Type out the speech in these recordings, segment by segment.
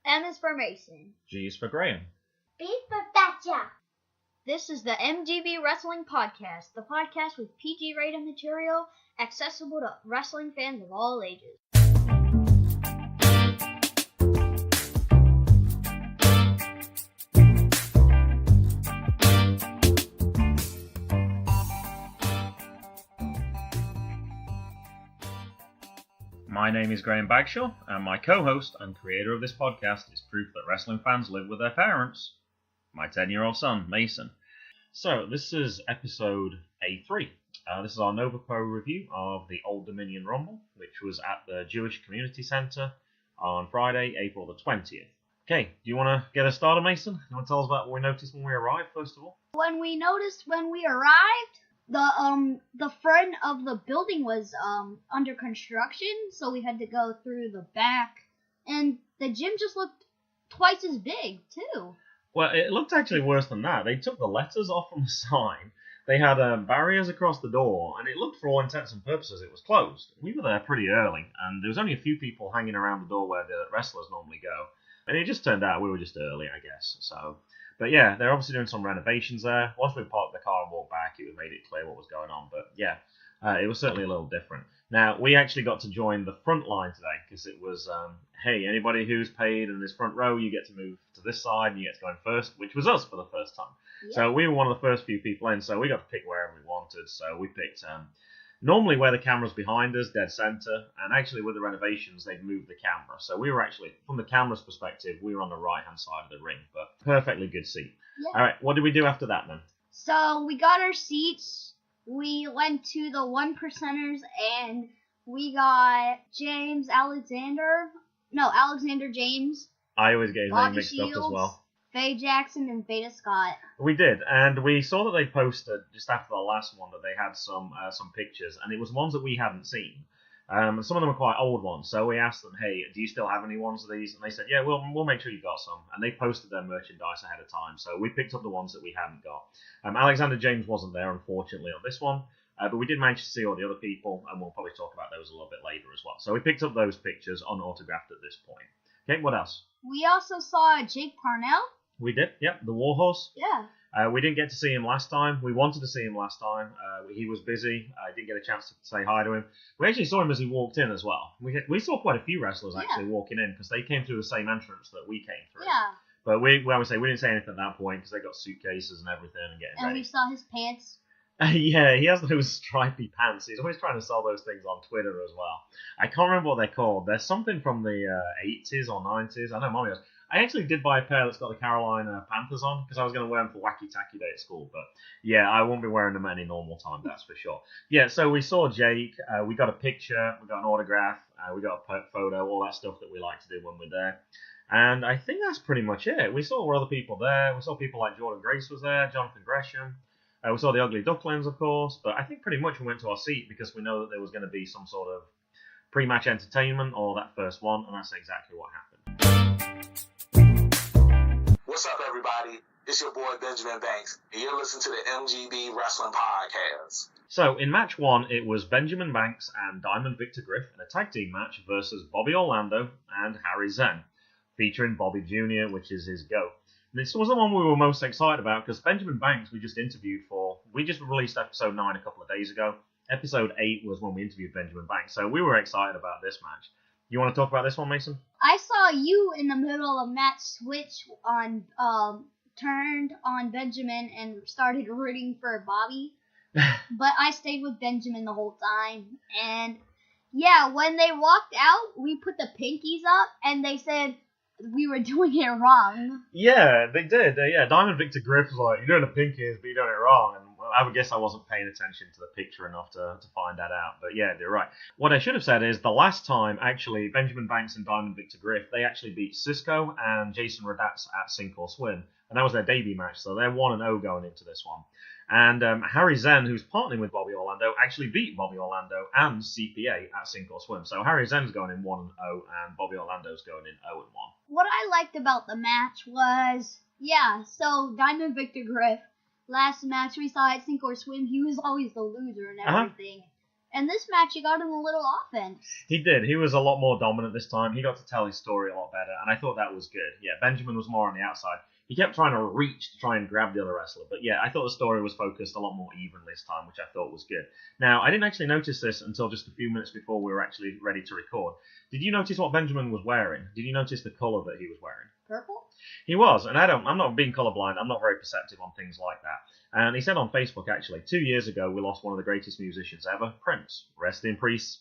M is for Mason. G is for Graham. B for Betcha. This is the MGB Wrestling Podcast, the podcast with PG-rated material accessible to wrestling fans of all ages. My name is Graham Bagshaw, and my co-host and creator of this podcast is proof that wrestling fans live with their parents. My 10-year-old son, Mason. So, this is episode A3. This is our Nova Pro review of the Old Dominion Rumble, which was at the Jewish Community Centre on Friday, April the 20th. Okay, do you want to get us started, Mason? You want to tell us about what we noticed when we arrived, first of all? When we arrived, the front of the building was under construction, so we had to go through the back, and the gym just looked twice as big, too. Well, it looked actually worse than that. They took the letters off from the sign. They had barriers across the door, and it looked, for all intents and purposes, it was closed. We were there pretty early, and there was only a few people hanging around the door where the wrestlers normally go. And it just turned out we were just early, I guess. But yeah, they're obviously doing some renovations there. Once we parked the car and walked back, it made it clear what was going on. But yeah, it was certainly a little different. Now, we actually got to join the front line today because it was, hey, anybody who's paid in this front row, you get to move to this side and you get to go in first, which was us for the first time. Yeah. So we were one of the first few people in, so we got to pick wherever we wanted. So we picked normally where the camera's behind us, dead center, and actually with the renovations, they've moved the camera. So we were actually, from the camera's perspective, we were on the right-hand side of the ring, but perfectly good seat. Yeah. All right, what did we do after that then? So we got our seats. We went to the 1%ers, and we got Alexander James. I always get his name mixed Shields, up as well. Faye Jackson, and Veda Scott. We did, and we saw that they posted, just after the last one, that they had some pictures, and it was ones that we hadn't seen. Some of them were quite old ones, so we asked them, hey, do you still have any ones of these? And they said, yeah, we'll make sure you've got some. And they posted their merchandise ahead of time, so we picked up the ones that we hadn't got. Alexander James wasn't there, unfortunately, on this one, but we did manage to see all the other people, and we'll probably talk about those a little bit later as well. So we picked up those pictures unautographed at this point. Okay, what else? We also saw Jake Parnell. We did, yep, the Warhorse. Yeah. We didn't get to see him last time. We wanted to see him last time. He was busy. I didn't get a chance to say hi to him. We actually saw him as he walked in as well. We saw quite a few wrestlers actually walking in because they came through the same entrance that we came through. Yeah. But we didn't say anything at that point because they got suitcases and everything and getting ready. And we saw his pants. Yeah, he has those stripy pants. He's always trying to sell those things on Twitter as well. I can't remember what they're called. There's something from the 80s or 90s. I know Mommy does. I actually did buy a pair that's got the Carolina Panthers on because I was going to wear them for Wacky Tacky Day at school. But yeah, I won't be wearing them at any normal time, that's for sure. Yeah, so we saw Jake. We got a picture. We got an autograph. We got a photo, all that stuff that we like to do when we're there. And I think that's pretty much it. We saw other people there. We saw people like Jordynne Grace was there, Jonathan Gresham. We saw the Ugly Ducklings, of course. But I think pretty much we went to our seat because we know that there was going to be some sort of pre-match entertainment or that first one. And that's exactly what happened. What's up, everybody? It's your boy Benjamin Banks, and you're listening to the MGB Wrestling Podcast. So, in match one, it was Benjamin Banks and Diamond Victor Griff in a tag team match versus Bobby Orlando and Harry Zen, featuring Bobby Jr., which is his GOAT. This was the one we were most excited about because Benjamin Banks we just interviewed for. We just released episode 9 a couple of days ago. Episode 8 was when we interviewed Benjamin Banks, so we were excited about this match. You want to talk about this one, Mason? I saw you in the middle of match switch on, turned on Benjamin and started rooting for Bobby. But I stayed with Benjamin the whole time. And yeah, when they walked out, we put the pinkies up and they said we were doing it wrong. Yeah, they did. Diamond Victor Griff was like, you're doing the pinkies, but you're doing it wrong. And I would guess I wasn't paying attention to the picture enough to find that out. But yeah, they're right. What I should have said is the last time, actually, Benjamin Banks and Diamond Victor Griff, they actually beat Cisco and Jason Radatz at Sink or Swim. And that was their debut match, so they're 1-0 going into this one. And Harry Zen, who's partnering with Bobby Orlando, actually beat Bobby Orlando and CPA at Sink or Swim. So Harry Zen's going in 1-0 and Bobby Orlando's going in 0-1. What I liked about the match was, so Diamond Victor Griff, last match we saw at Sink or Swim, he was always the loser and everything. And this match, he got him a little offense. He did. He was a lot more dominant this time. He got to tell his story a lot better, and I thought that was good. Yeah, Benjamin was more on the outside. He kept trying to reach to try and grab the other wrestler, but yeah, I thought the story was focused a lot more even this time, which I thought was good. Now, I didn't actually notice this until just a few minutes before we were actually ready to record. Did you notice what Benjamin was wearing? Did you notice the colour that he was wearing? Purple? He was, and I'm not being colourblind. I'm not very perceptive on things like that. And he said on Facebook, actually, 2 years ago, we lost one of the greatest musicians ever, Prince. Rest in peace,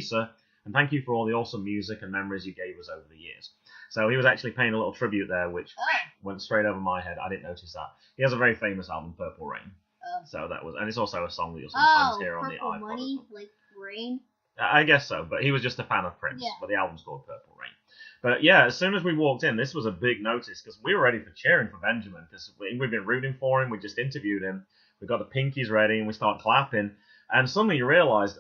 sir, and thank you for all the awesome music and memories you gave us over the years. So he was actually paying a little tribute there, which went straight over my head. I didn't notice that. He has a very famous album, Purple Rain. So that was, and it's also a song that you'll sometimes hear on the iPod. Purple Money, like rain? I guess so, but he was just a fan of Prince. Yeah. But the album's called Purple Rain. But yeah, as soon as we walked in, this was a big notice because we were ready for cheering for Benjamin because we've been rooting for him. We just interviewed him. We got the pinkies ready and we start clapping. And suddenly you realised,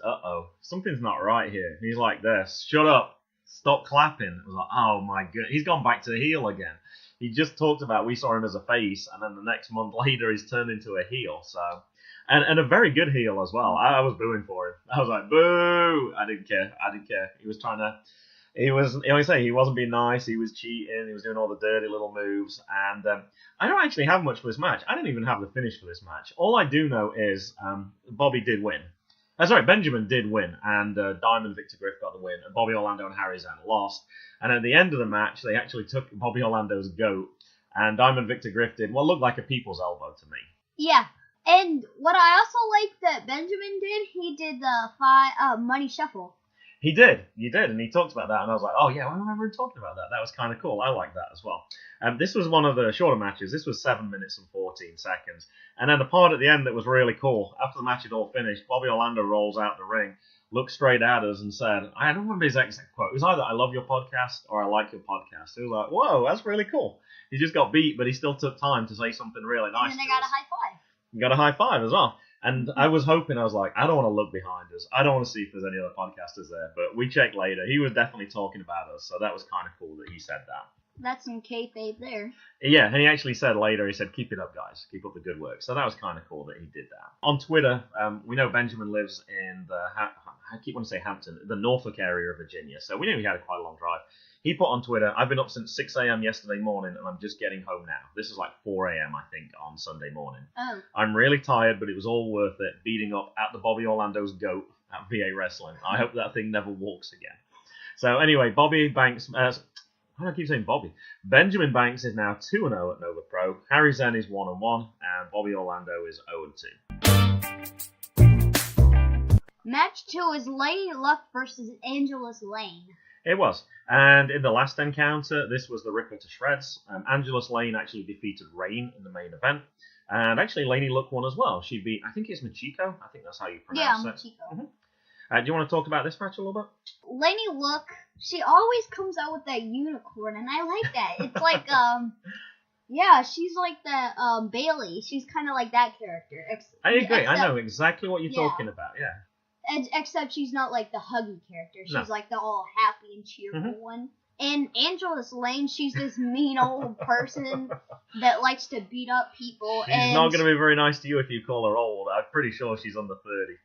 something's not right here. He's like this, shut up, stop clapping. It was like, oh my god, he's gone back to the heel again. He just talked about we saw him as a face, and then the next month later he's turned into a heel. So, and a very good heel as well. I was booing for him. I was like, boo! I didn't care. He was trying to. He wasn't being nice. He was cheating. He was doing all the dirty little moves. And I don't actually have much for this match. I didn't even have the finish for this match. All I do know is Bobby did win. Benjamin did win, and Diamond Victor Griff got the win, and Bobby Orlando and Harry Zan lost. And at the end of the match, they actually took Bobby Orlando's goat, and Diamond Victor Griff did what looked like a people's elbow to me. Yeah, and what I also liked that Benjamin did, he did the money shuffle. He did, and he talked about that, and I was like, oh yeah, I remember him talking about that. That was kind of cool. I like that as well. This was one of the shorter matches. This was 7 minutes and 14 seconds. And then the part at the end that was really cool, after the match had all finished, Bobby Orlando rolls out the ring, looked straight at us and said, I don't remember his exact quote. It was either I love your podcast or I like your podcast. It was like, whoa, that's really cool. He just got beat, but he still took time to say something really nice. And then they got a high five. You got a high five as well. And I was hoping, I was like, I don't want to look behind us. I don't want to see if there's any other podcasters there. But we checked later. He was definitely talking about us. So that was kind of cool that he said that. That's some kayfabe there. Yeah, and he actually said later, he said, keep it up, guys. Keep up the good work. So that was kind of cool that he did that. On Twitter, we know Benjamin lives in I keep wanting to say Hampton, the Norfolk area of Virginia. So we knew he had quite a long drive. He put on Twitter, I've been up since 6 a.m. yesterday morning, and I'm just getting home now. This is like 4 a.m., I think, on Sunday morning. Oh. I'm really tired, but it was all worth it, beating up at the Bobby Orlando's goat at VA Wrestling. I hope that thing never walks again. So anyway, Bobby Banks... why do I keep saying Bobby? Benjamin Banks is now 2-0 at Nova Pro. Harry Zen is 1-1, and Bobby Orlando is 0-2. Match 2 is Laynie Luck versus Angelus Layne. It was. And in the last encounter, this was the Ripper to Shreds. Angelus Layne actually defeated Rain in the main event. And actually, Laynie Luck won as well. She beat, I think it's Machiko. I think that's how you pronounce it. Machiko. Mm-hmm. Do you want to talk about this match a little bit? Laynie Luck, she always comes out with that unicorn, and I like that. It's like, yeah, she's like the Bailey. She's kind of like that character. I agree. I know exactly what you're talking about, yeah. Except she's not like the huggy character. She's like the all happy and cheerful one. And Angelus Layne, she's this mean old person that likes to beat up people. She's not going to be very nice to you if you call her old. I'm pretty sure she's under 30.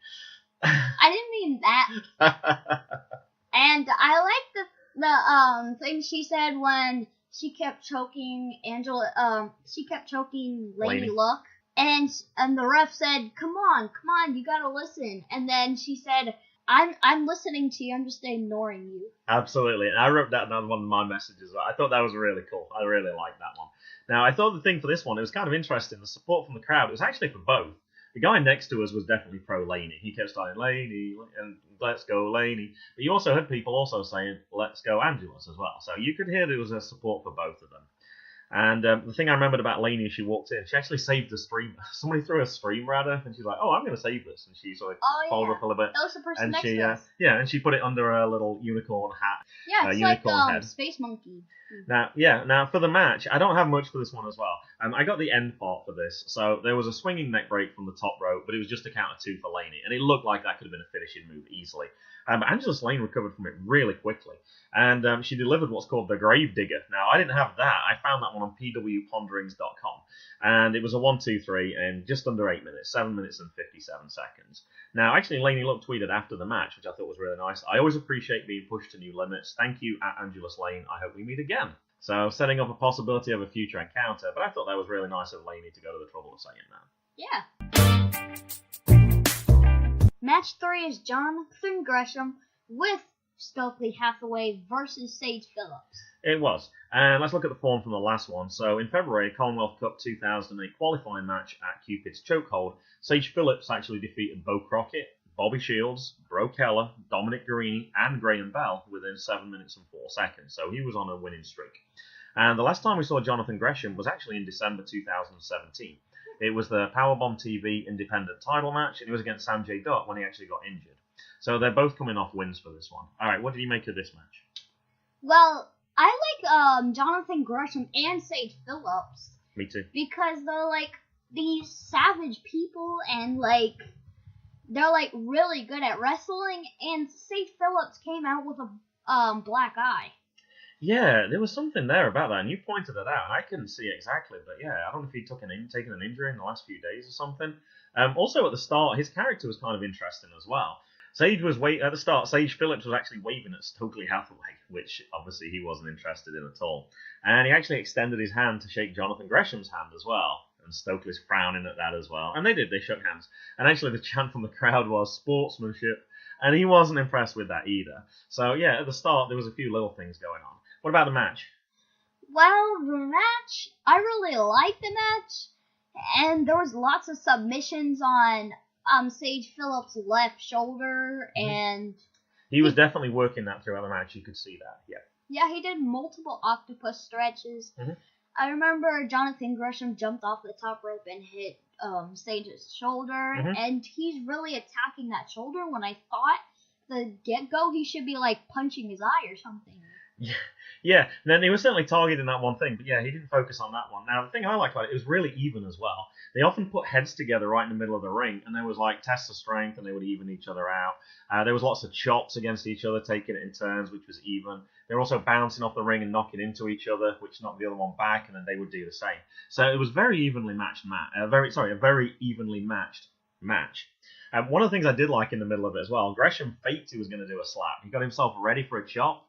I didn't mean that. And I like the thing she said when she kept choking Laynie Luck. And the ref said, come on, you gotta listen. And then she said, I'm listening to you, I'm just ignoring you. Absolutely. And I wrote that down one of my messages. I thought that was really cool. I really liked that one. Now, I thought the thing for this one, it was kind of interesting. The support from the crowd, it was actually for both. The guy next to us was definitely pro Laynie. He kept saying, Laynie, and let's go Laynie. But you also had people also saying, let's go Angelus as well. So you could hear there was a support for both of them. And the thing I remembered about Laynie as she walked in, she actually saved the stream. Somebody threw a streamer at her, and she's like, oh, I'm going to save this. And she sort of folded up a little bit. That was the person next to us. Yeah, and she put it under her little unicorn hat. Yeah, it's unicorn like head. Space Monkey. Now for the match, I don't have much for this one as well. I got the end part for this. So there was a swinging neck break from the top rope, but it was just a count of 2 for Laynie, and it looked like that could have been a finishing move easily. But Angelus Layne recovered from it really quickly, and she delivered what's called the Grave Digger. Now, I didn't have that. I found that one on pwponderings.com, and it was a 1-2-3 in just under 8 minutes, 7 minutes and 57 seconds. Now, actually, Laynie Luck tweeted after the match, which I thought was really nice. I always appreciate being pushed to new limits. Thank you, at Angelus Layne. I hope we meet again. So, setting up a possibility of a future encounter, but I thought that was really nice of Laynie to go to the trouble of saying that. Yeah. Match 3 is Jonathan Gresham with Stokely Hathaway versus Sage Phillips. It was. And let's look at the form from the last one. So in February, Commonwealth Cup 2008 qualifying match at Cupid's Chokehold, Sage Phillips actually defeated Bo Crockett, Bobby Shields, Bro Keller, Dominic Guarini, and Graham Bell within 7 minutes and 4 seconds. So he was on a winning streak. And the last time we saw Jonathan Gresham was actually in December 2017. It was the Powerbomb TV independent title match, and it was against Sam J. Dutt when he actually got injured. So they're both coming off wins for this one. All right, what did you make of this match? Well, I like Jonathan Gresham and Sage Phillips. Me too. Because they're like these savage people, and like they're like really good at wrestling. And Sage Phillips came out with a black eye. Yeah, there was something there about that, and you pointed it out, and I couldn't see exactly, but yeah, I don't know if he'd taken an injury in the last few days or something. Also, at the start, his character was kind of interesting as well. At the start, Sage Phillips was actually waving at Stokely Hathaway, which obviously he wasn't interested in at all. And he actually extended his hand to shake Jonathan Gresham's hand as well, and Stokely's frowning at that as well. And they shook hands. And actually the chant from the crowd was sportsmanship, and he wasn't impressed with that either. So yeah, at the start, there was a few little things going on. What about the match? Well, the match, I really liked the match, and there was lots of submissions on Sage Phillips' left shoulder, and he was definitely working that throughout the match. You could see that, yeah. Yeah, he did multiple octopus stretches. Mm-hmm. I remember Jonathan Gresham jumped off the top rope and hit Sage's shoulder, and he's really attacking that shoulder when I thought the get-go he should be like punching his eye or something. Yeah, and then he was certainly targeting that one thing, but yeah, he didn't focus on that one. Now, the thing I liked about it was really even as well. They often put heads together right in the middle of the ring, and there was like tests of strength, and they would even each other out. There was lots of chops against each other, taking it in turns, which was even. They were also bouncing off the ring and knocking into each other, which knocked the other one back, and then they would do the same. So it was very evenly matched a very evenly matched match. One of the things I did like in the middle of it as well, Gresham faked he was going to do a slap. He got himself ready for a chop,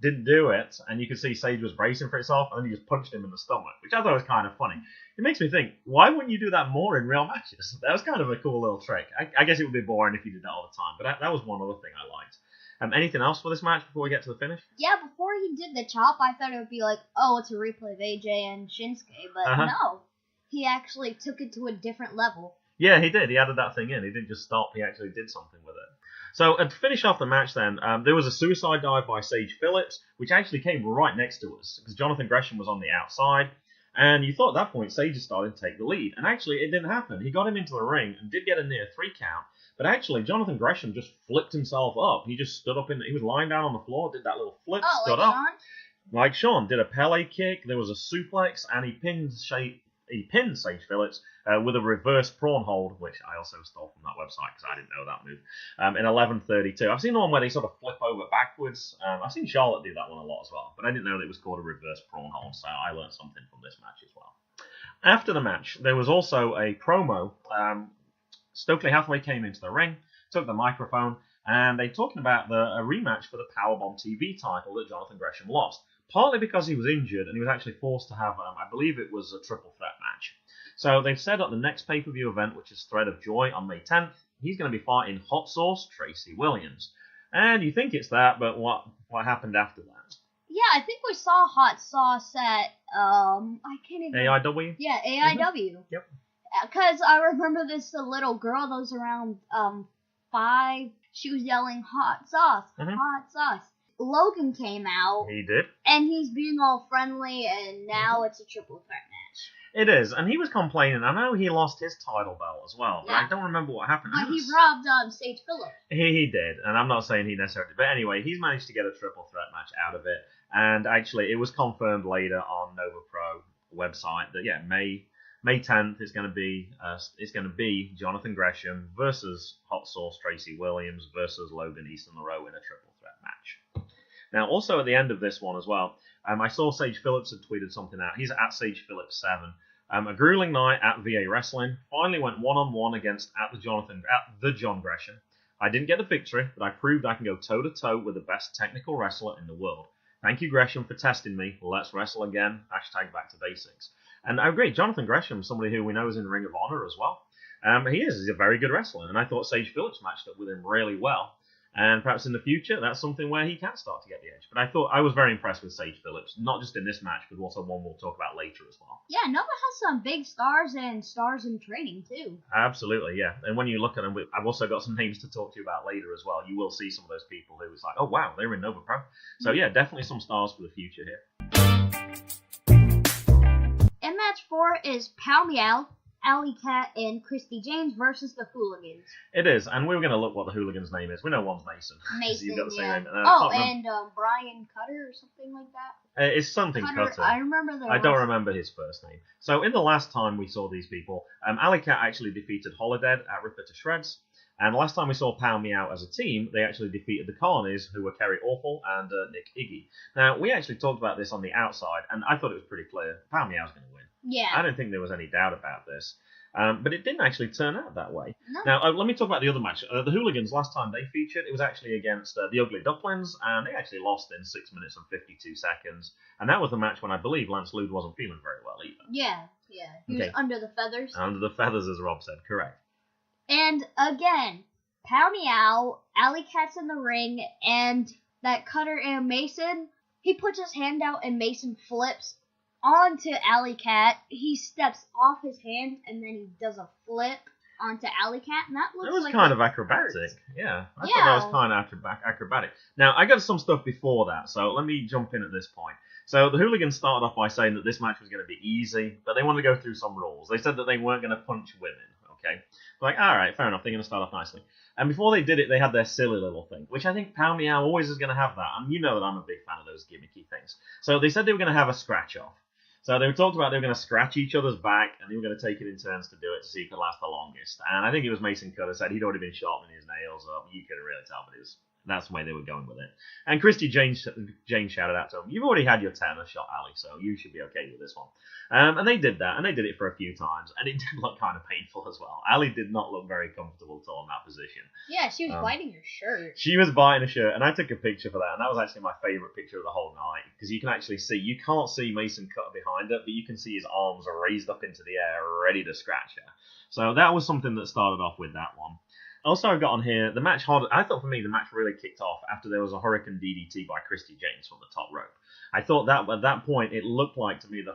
didn't do it, and you could see Sage was bracing for himself, and then he just punched him in the stomach, which I thought was kind of funny. It makes me think, why wouldn't you do that more in real matches? That was kind of a cool little trick. I guess it would be boring if you did that all the time, but that was one other thing I liked. Anything else for this match before we get to the finish? Yeah, before he did the chop, I thought it would be like, oh, it's a replay of AJ and Shinsuke, but no. He actually took it to a different level. Yeah, he did. He added that thing in. He didn't just stop. He actually did something with it. So, to finish off the match then, there was a suicide dive by Sage Phillips, which actually came right next to us, because Jonathan Gresham was on the outside, and you thought at that point Sage had started to take the lead. And actually, it didn't happen. He got him into the ring and did get a near 3 count, but actually, Jonathan Gresham just flipped himself up. He just stood up, he was lying down on the floor, did that little flip, stood up. Sean? Like Sean, did a Pele kick, there was a suplex, and he pinned Sage Phillips with a reverse prawn hold, which I also stole from that website because I didn't know that move, in 11:32. I've seen one where they sort of flip over backwards. I've seen Charlotte do that one a lot as well, but I didn't know that it was called a reverse prawn hold, so I learned something from this match as well. After the match, there was also a promo. Stokely Hathaway came into the ring, took the microphone, and they're talking about a rematch for the Powerbomb TV title that Jonathan Gresham lost. Partly because he was injured and he was actually forced to have, I believe it was a triple threat match. So they've said at the next pay-per-view event, which is Thread of Joy on May 10th, he's going to be fighting Hot Sauce Tracy Williams. And you think it's that, but what happened after that? Yeah, I think we saw Hot Sauce at, I can't even... AIW? Yeah, AIW. Yep. Because I remember this little girl that was around 5, she was yelling, hot sauce, hot sauce. Logan came out. He did. And he's being all friendly, and now it's a triple threat match. It is, and he was complaining. I know he lost his title belt as well, but I don't remember what happened. But he robbed Sage Phillips. He did, and I'm not saying he necessarily did. But anyway, he's managed to get a triple threat match out of it, and actually it was confirmed later on Nova Pro website that May 10th is going to be Jonathan Gresham versus Hot Sauce Tracy Williams versus Logan Easton Leroux in a triple threat match. Now, also at the end of this one as well, I saw Sage Phillips had tweeted something out. He's at Sage Phillips 7. A grueling night at VA Wrestling. Finally went one-on-one against at the John Gresham. I didn't get the victory, but I proved I can go toe-to-toe with the best technical wrestler in the world. Thank you, Gresham, for testing me. Let's wrestle again. # back to basics. And I agree, Jonathan Gresham, somebody who we know is in Ring of Honor as well. He's a very good wrestler, and I thought Sage Phillips matched up with him really well. And perhaps in the future, that's something where he can start to get the edge. But I was very impressed with Sage Phillips, not just in this match, but also one we'll talk about later as well. Yeah, Nova has some big stars and stars in training, too. Absolutely, yeah. And when you look at them, I've also got some names to talk to you about later as well. You will see some of those people who was like, oh, wow, they're in Nova Pro. So, yeah, definitely some stars for the future here. And match 4 is Pow Meow, Allie Cat, and Christie Jaynes versus the Hooligans. It is, and we were going to look what the Hooligans' name is. We know one's Mason. Mason, You've got the same yeah. name. And Brian Cutter or something like that? It's something Cutter. I remember I don't remember his first name. So in the last time we saw these people, Allie Cat actually defeated Holidead at Ripper to Shreds. And last time we saw Pow Meow as a team, they actually defeated the Carnies, who were Kerry Awful and Nick Iggy. Now, we actually talked about this on the outside, and I thought it was pretty clear. Pow Meow's going to win. Yeah. I don't think there was any doubt about this. But it didn't actually turn out that way. No. Now, let me talk about the other match. The Hooligans, last time they featured, it was actually against the Ugly Ducklings, and they actually lost in 6 minutes and 52 seconds. And that was the match when I believe Lance Lude wasn't feeling very well either. Yeah. He was under the feathers. Under the feathers, as Rob said, correct. And again, Pow Meow, Allie Cat's in the ring, and that Cutter and Mason, he puts his hand out and Mason flips onto Allie Cat. He steps off his hand and then he does a flip onto Allie Cat, and that looks like kind of acrobatic. Yeah, I thought that was kind of acrobatic. Now, I got some stuff before that, so let me jump in at this point. So the Hooligans started off by saying that this match was going to be easy, but they wanted to go through some rules. They said that they weren't going to punch women, okay? Like, all right, fair enough, they're going to start off nicely. And before they did it, they had their silly little thing, which I think Pow Meow always is going to have that, and you know that I'm a big fan of those gimmicky things. So they said they were going to have a scratch-off. So they talked about they were going to scratch each other's back, and they were going to take it in turns to do it to see who could last the longest. And I think it was Mason Cutter said he'd already been sharpening his nails up. You couldn't really tell, but that's the way they were going with it. And Christie Jaynes shouted out to him, "You've already had your tetanus shot, Allie, so you should be okay with this one." And they did that, and they did it for a few times, and it did look kind of painful as well. Allie did not look very comfortable at all in that position. Yeah, she was biting her shirt. She was biting her shirt, and I took a picture for that, and that was actually my favourite picture of the whole night, because you can actually see, you can't see Mason Cutter behind her, but you can see his arms are raised up into the air, ready to scratch her. So that was something that started off with that one. Also, I've got on here, the match, I thought for me the match really kicked off after there was a Hurricane DDT by Christie Jaynes from the top rope. I thought that at that point it looked like to me the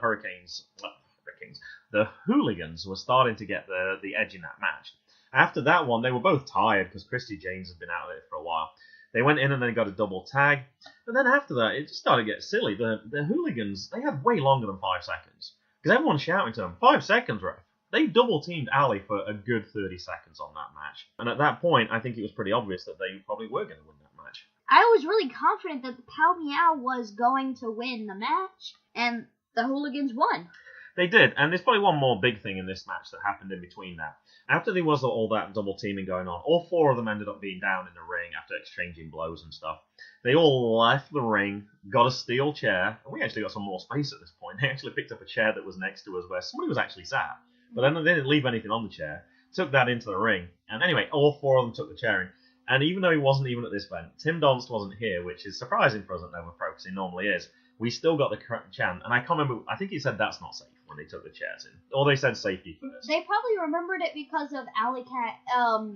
Hooligans were starting to get the edge in that match. After that one, they were both tired because Christie Jaynes had been out of it for a while. They went in and they got a double tag. But then after that, it just started to get silly. The Hooligans, they had way longer than 5 seconds. Because everyone's shouting to them, 5 seconds, ref. They double-teamed Allie for a good 30 seconds on that match. And at that point, I think it was pretty obvious that they probably were going to win that match. I was really confident that the Pow Meow was going to win the match, and the Hooligans won. They did, and there's probably one more big thing in this match that happened in between that. After there was all that double-teaming going on, all 4 of them ended up being down in the ring after exchanging blows and stuff. They all left the ring, got a steel chair, and we actually got some more space at this point. They actually picked up a chair that was next to us where somebody was actually sat. But then they didn't leave anything on the chair, took that into the ring. And anyway, all 4 of them took the chair in. And even though he wasn't even at this event, Tim Donst wasn't here, which is surprising for us at Nova Pro, because he normally is. We still got the correct chant. And I can't remember, I think he said that's not safe when they took the chairs in. Or they said safety first. They probably remembered it because of Allie Cat,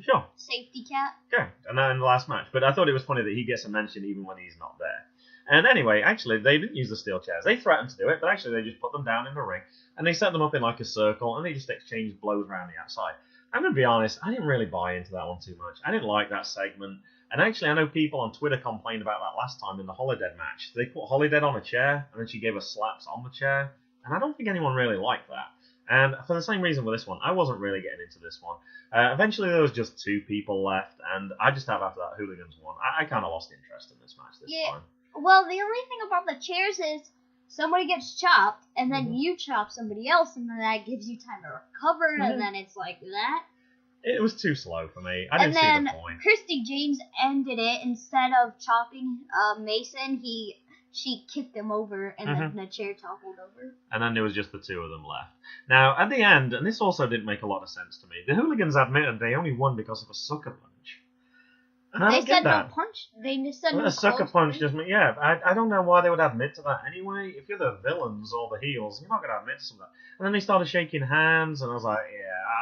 Sure. Safety Cat. Okay, and then in the last match. But I thought it was funny that he gets a mention even when he's not there. And anyway, actually, they didn't use the steel chairs. They threatened to do it, but actually they just put them down in the ring. And they set them up in like a circle, and they just exchanged blows around the outside. I'm going to be honest, I didn't really buy into that one too much. I didn't like that segment. And actually, I know people on Twitter complained about that last time in the Holidead match. They put Holidead on a chair, and then she gave us slaps on the chair. And I don't think anyone really liked that. And for the same reason with this one, I wasn't really getting into this one. Eventually, there was just 2 people left, and I just have after that Hooligans one. I kind of lost interest in this match this time. Well, the only thing about the chairs is somebody gets chopped, and then you chop somebody else, and then that gives you time to recover, and then it's like that. It was too slow for me. I didn't see the point. Christie Jaynes ended it. Instead of chopping Mason, she kicked him over, and then the chair toppled over. And then there was just the two of them left. Now, at the end, and this also didn't make a lot of sense to me, the Hooligans admitted they only won because of a sucker punch. And I don't get that. No punch. They just said no a sucker punch just means, I don't know why they would admit to that anyway. If you're the villains or the heels, you're not going to admit to that. And then they started shaking hands, and I was like,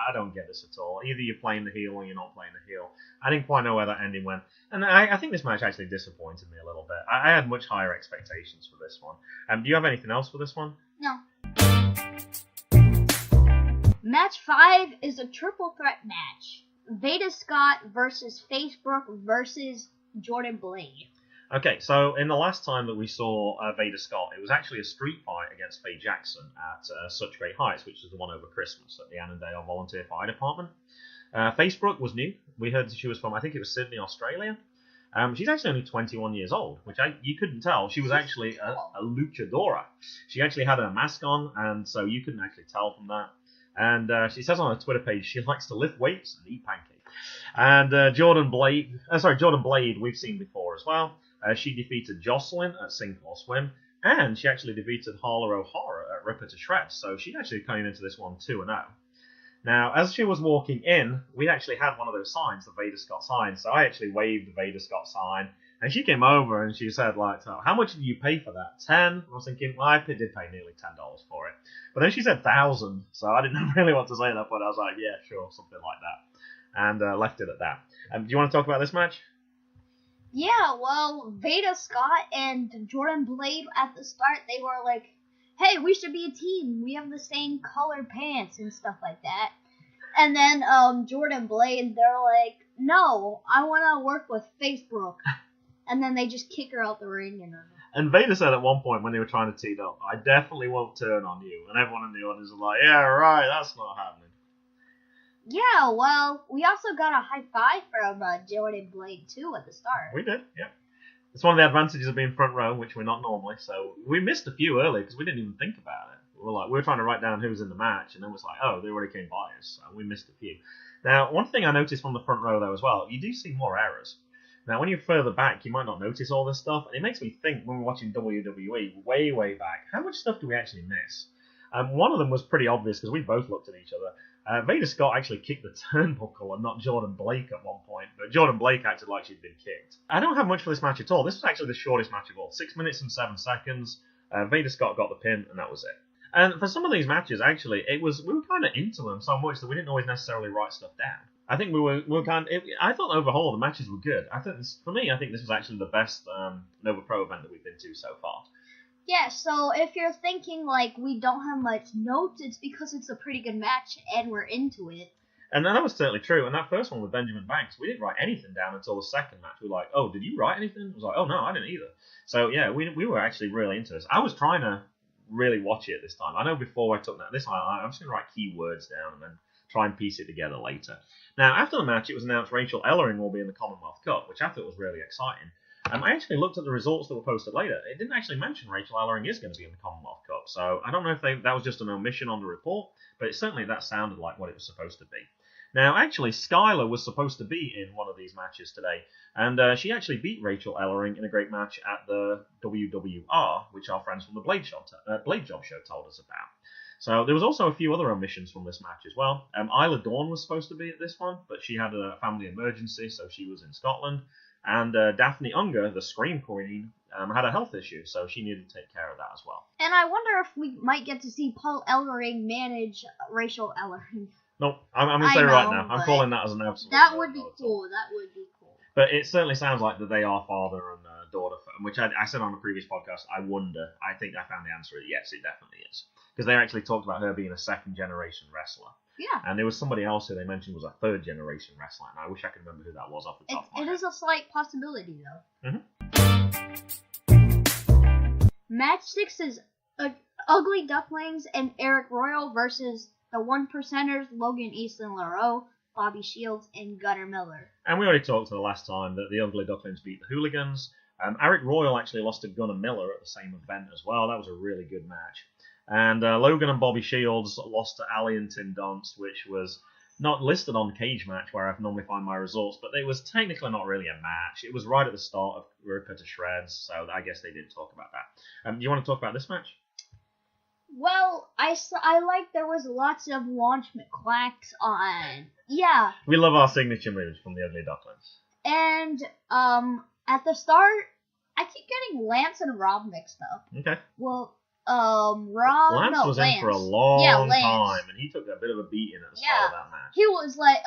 I don't get this at all. Either you're playing the heel or you're not playing the heel. I didn't quite know where that ending went. And I think this match actually disappointed me a little bit. I had much higher expectations for this one. Do you have anything else for this one? No. Match 5 is a triple threat match. Veda Scott versus Facebrooke versus Jordynne Blade. Okay, so in the last time that we saw Veda Scott, it was actually a street fight against Faye Jackson at Such Great Heights, which was the one over Christmas at the Annandale Volunteer Fire Department. Facebrooke was new. We heard she was from, I think it was Sydney, Australia. She's actually only 21 years old, which you couldn't tell. She was actually a luchadora. She actually had her mask on, and so you couldn't actually tell from that. And she says on her Twitter page she likes to lift weights and eat pancakes. And Jordynne Blade, we've seen before as well. She defeated Jocelyn at Sink or Swim, and she actually defeated Harlow at Ripper to Shreds. So she actually came into this one 2-0. Now, as she was walking in, we actually had one of those signs, the Veda Scott sign. So I actually waved the Veda Scott sign, and she came over and she said, so how much did you pay for that? 10? I was thinking, well, I did pay nearly $10 for it. But then she said 1,000, so I didn't really want to say that, but I was like, yeah, sure, something like that. And left it at that. Do you want to talk about this match? Yeah, well, Veda Scott and Jordynne Blade at the start, they were like, hey, we should be a team. We have the same color pants and stuff like that. And then Jordynne Blade, they're like, no, I want to work with Facebrooke. And then they just kick her out the ring. And Veda said at one point when they were trying to team up, I definitely won't turn on you. And everyone in the audience was like, yeah, right, that's not happening. Yeah, well, we also got a high five from Jordynne Blade, too, at the start. We did, yeah. It's one of the advantages of being front row, which we're not normally. So we missed a few early because we didn't even think about it. We were trying to write down who was in the match, and then it was like, oh, they already came by us. So we missed a few. Now, one thing I noticed from the front row, though, as well, you do see more errors. Now, when you're further back, you might not notice all this stuff, and it makes me think when we're watching WWE way, way back, how much stuff do we actually miss? One of them was pretty obvious because we both looked at each other. Veda Scott actually kicked the turnbuckle and not Jordynne Blake at one point, but Jordynne Blake acted like she'd been kicked. I don't have much for this match at all. This was actually the shortest match of all, 6 minutes and 7 seconds. Veda Scott got the pin, and that was it. And for some of these matches, actually, we were kind of into them so much that we didn't always necessarily write stuff down. I think we were kind of, I thought overall the matches were good. I think this was actually the best Nova Pro event that we've been to so far. Yeah, so if you're thinking, we don't have much notes, it's because it's a pretty good match and we're into it. And that was certainly true. And that first one with Benjamin Banks, we didn't write anything down until the second match. We were like, oh, did you write anything? I was like, oh, no, I didn't either. So, yeah, we were actually really into this. I was trying to really watch it this time. I know before I took that, this time I'm just going to write keywords down and then try and piece it together later. Now, after the match, it was announced Rachel Ellering will be in the Commonwealth Cup, which I thought was really exciting. I actually looked at the results that were posted later. It didn't actually mention Rachel Ellering is going to be in the Commonwealth Cup, so I don't know if that was just an omission on the report, but certainly that sounded like what it was supposed to be. Now, actually, Skylar was supposed to be in one of these matches today, and she actually beat Rachel Ellering in a great match at the WWR, which our friends from the Blade Job show told us about. So there was also a few other omissions from this match as well. Isla Dawn was supposed to be at this one, but she had a family emergency, so she was in Scotland. And Daphne Unger, the Scream Queen, had a health issue, so she needed to take care of that as well. And I wonder if we might get to see Paul Ellering manage Rachel Ellering. Nope, I'm going to say right now, I'm calling that as an absolute. That would be cool, But it certainly sounds like that they are father and daughter, which I said on a previous podcast, I wonder. I think I found the answer. Yes, it definitely is. Because they actually talked about her being a second-generation wrestler. Yeah. And there was somebody else who they mentioned was a third-generation wrestler, and I wish I could remember who that was off the top of my head. It is a slight possibility, though. Mm-hmm. Match 6 is Ugly Ducklings and Arik Royal versus the One Percenters, Logan, Easton, Leroux, Bobby Shields, and Gunnar Miller. And we already talked the last time that the Ugly Ducklings beat the Hooligans. Arik Royal actually lost to Gunnar Miller at the same event as well. That was a really good match. And Logan and Bobby Shields lost to Allie and Tim Donst, which was not listed on Cage Match, where I normally find my results, but it was technically not really a match. It was right at the start of Ripper to Shreds, so I guess they didn't talk about that. Do you want to talk about this match? Well, I like there was lots of launch McQuacks on. Yeah. We love our signature moves from the Ugly Ducklings. And at the start, I keep getting Lance and Rob mixed up. Okay. Well, Lance was in for a long time, and he took a bit of a beating at the start of that match. He was like,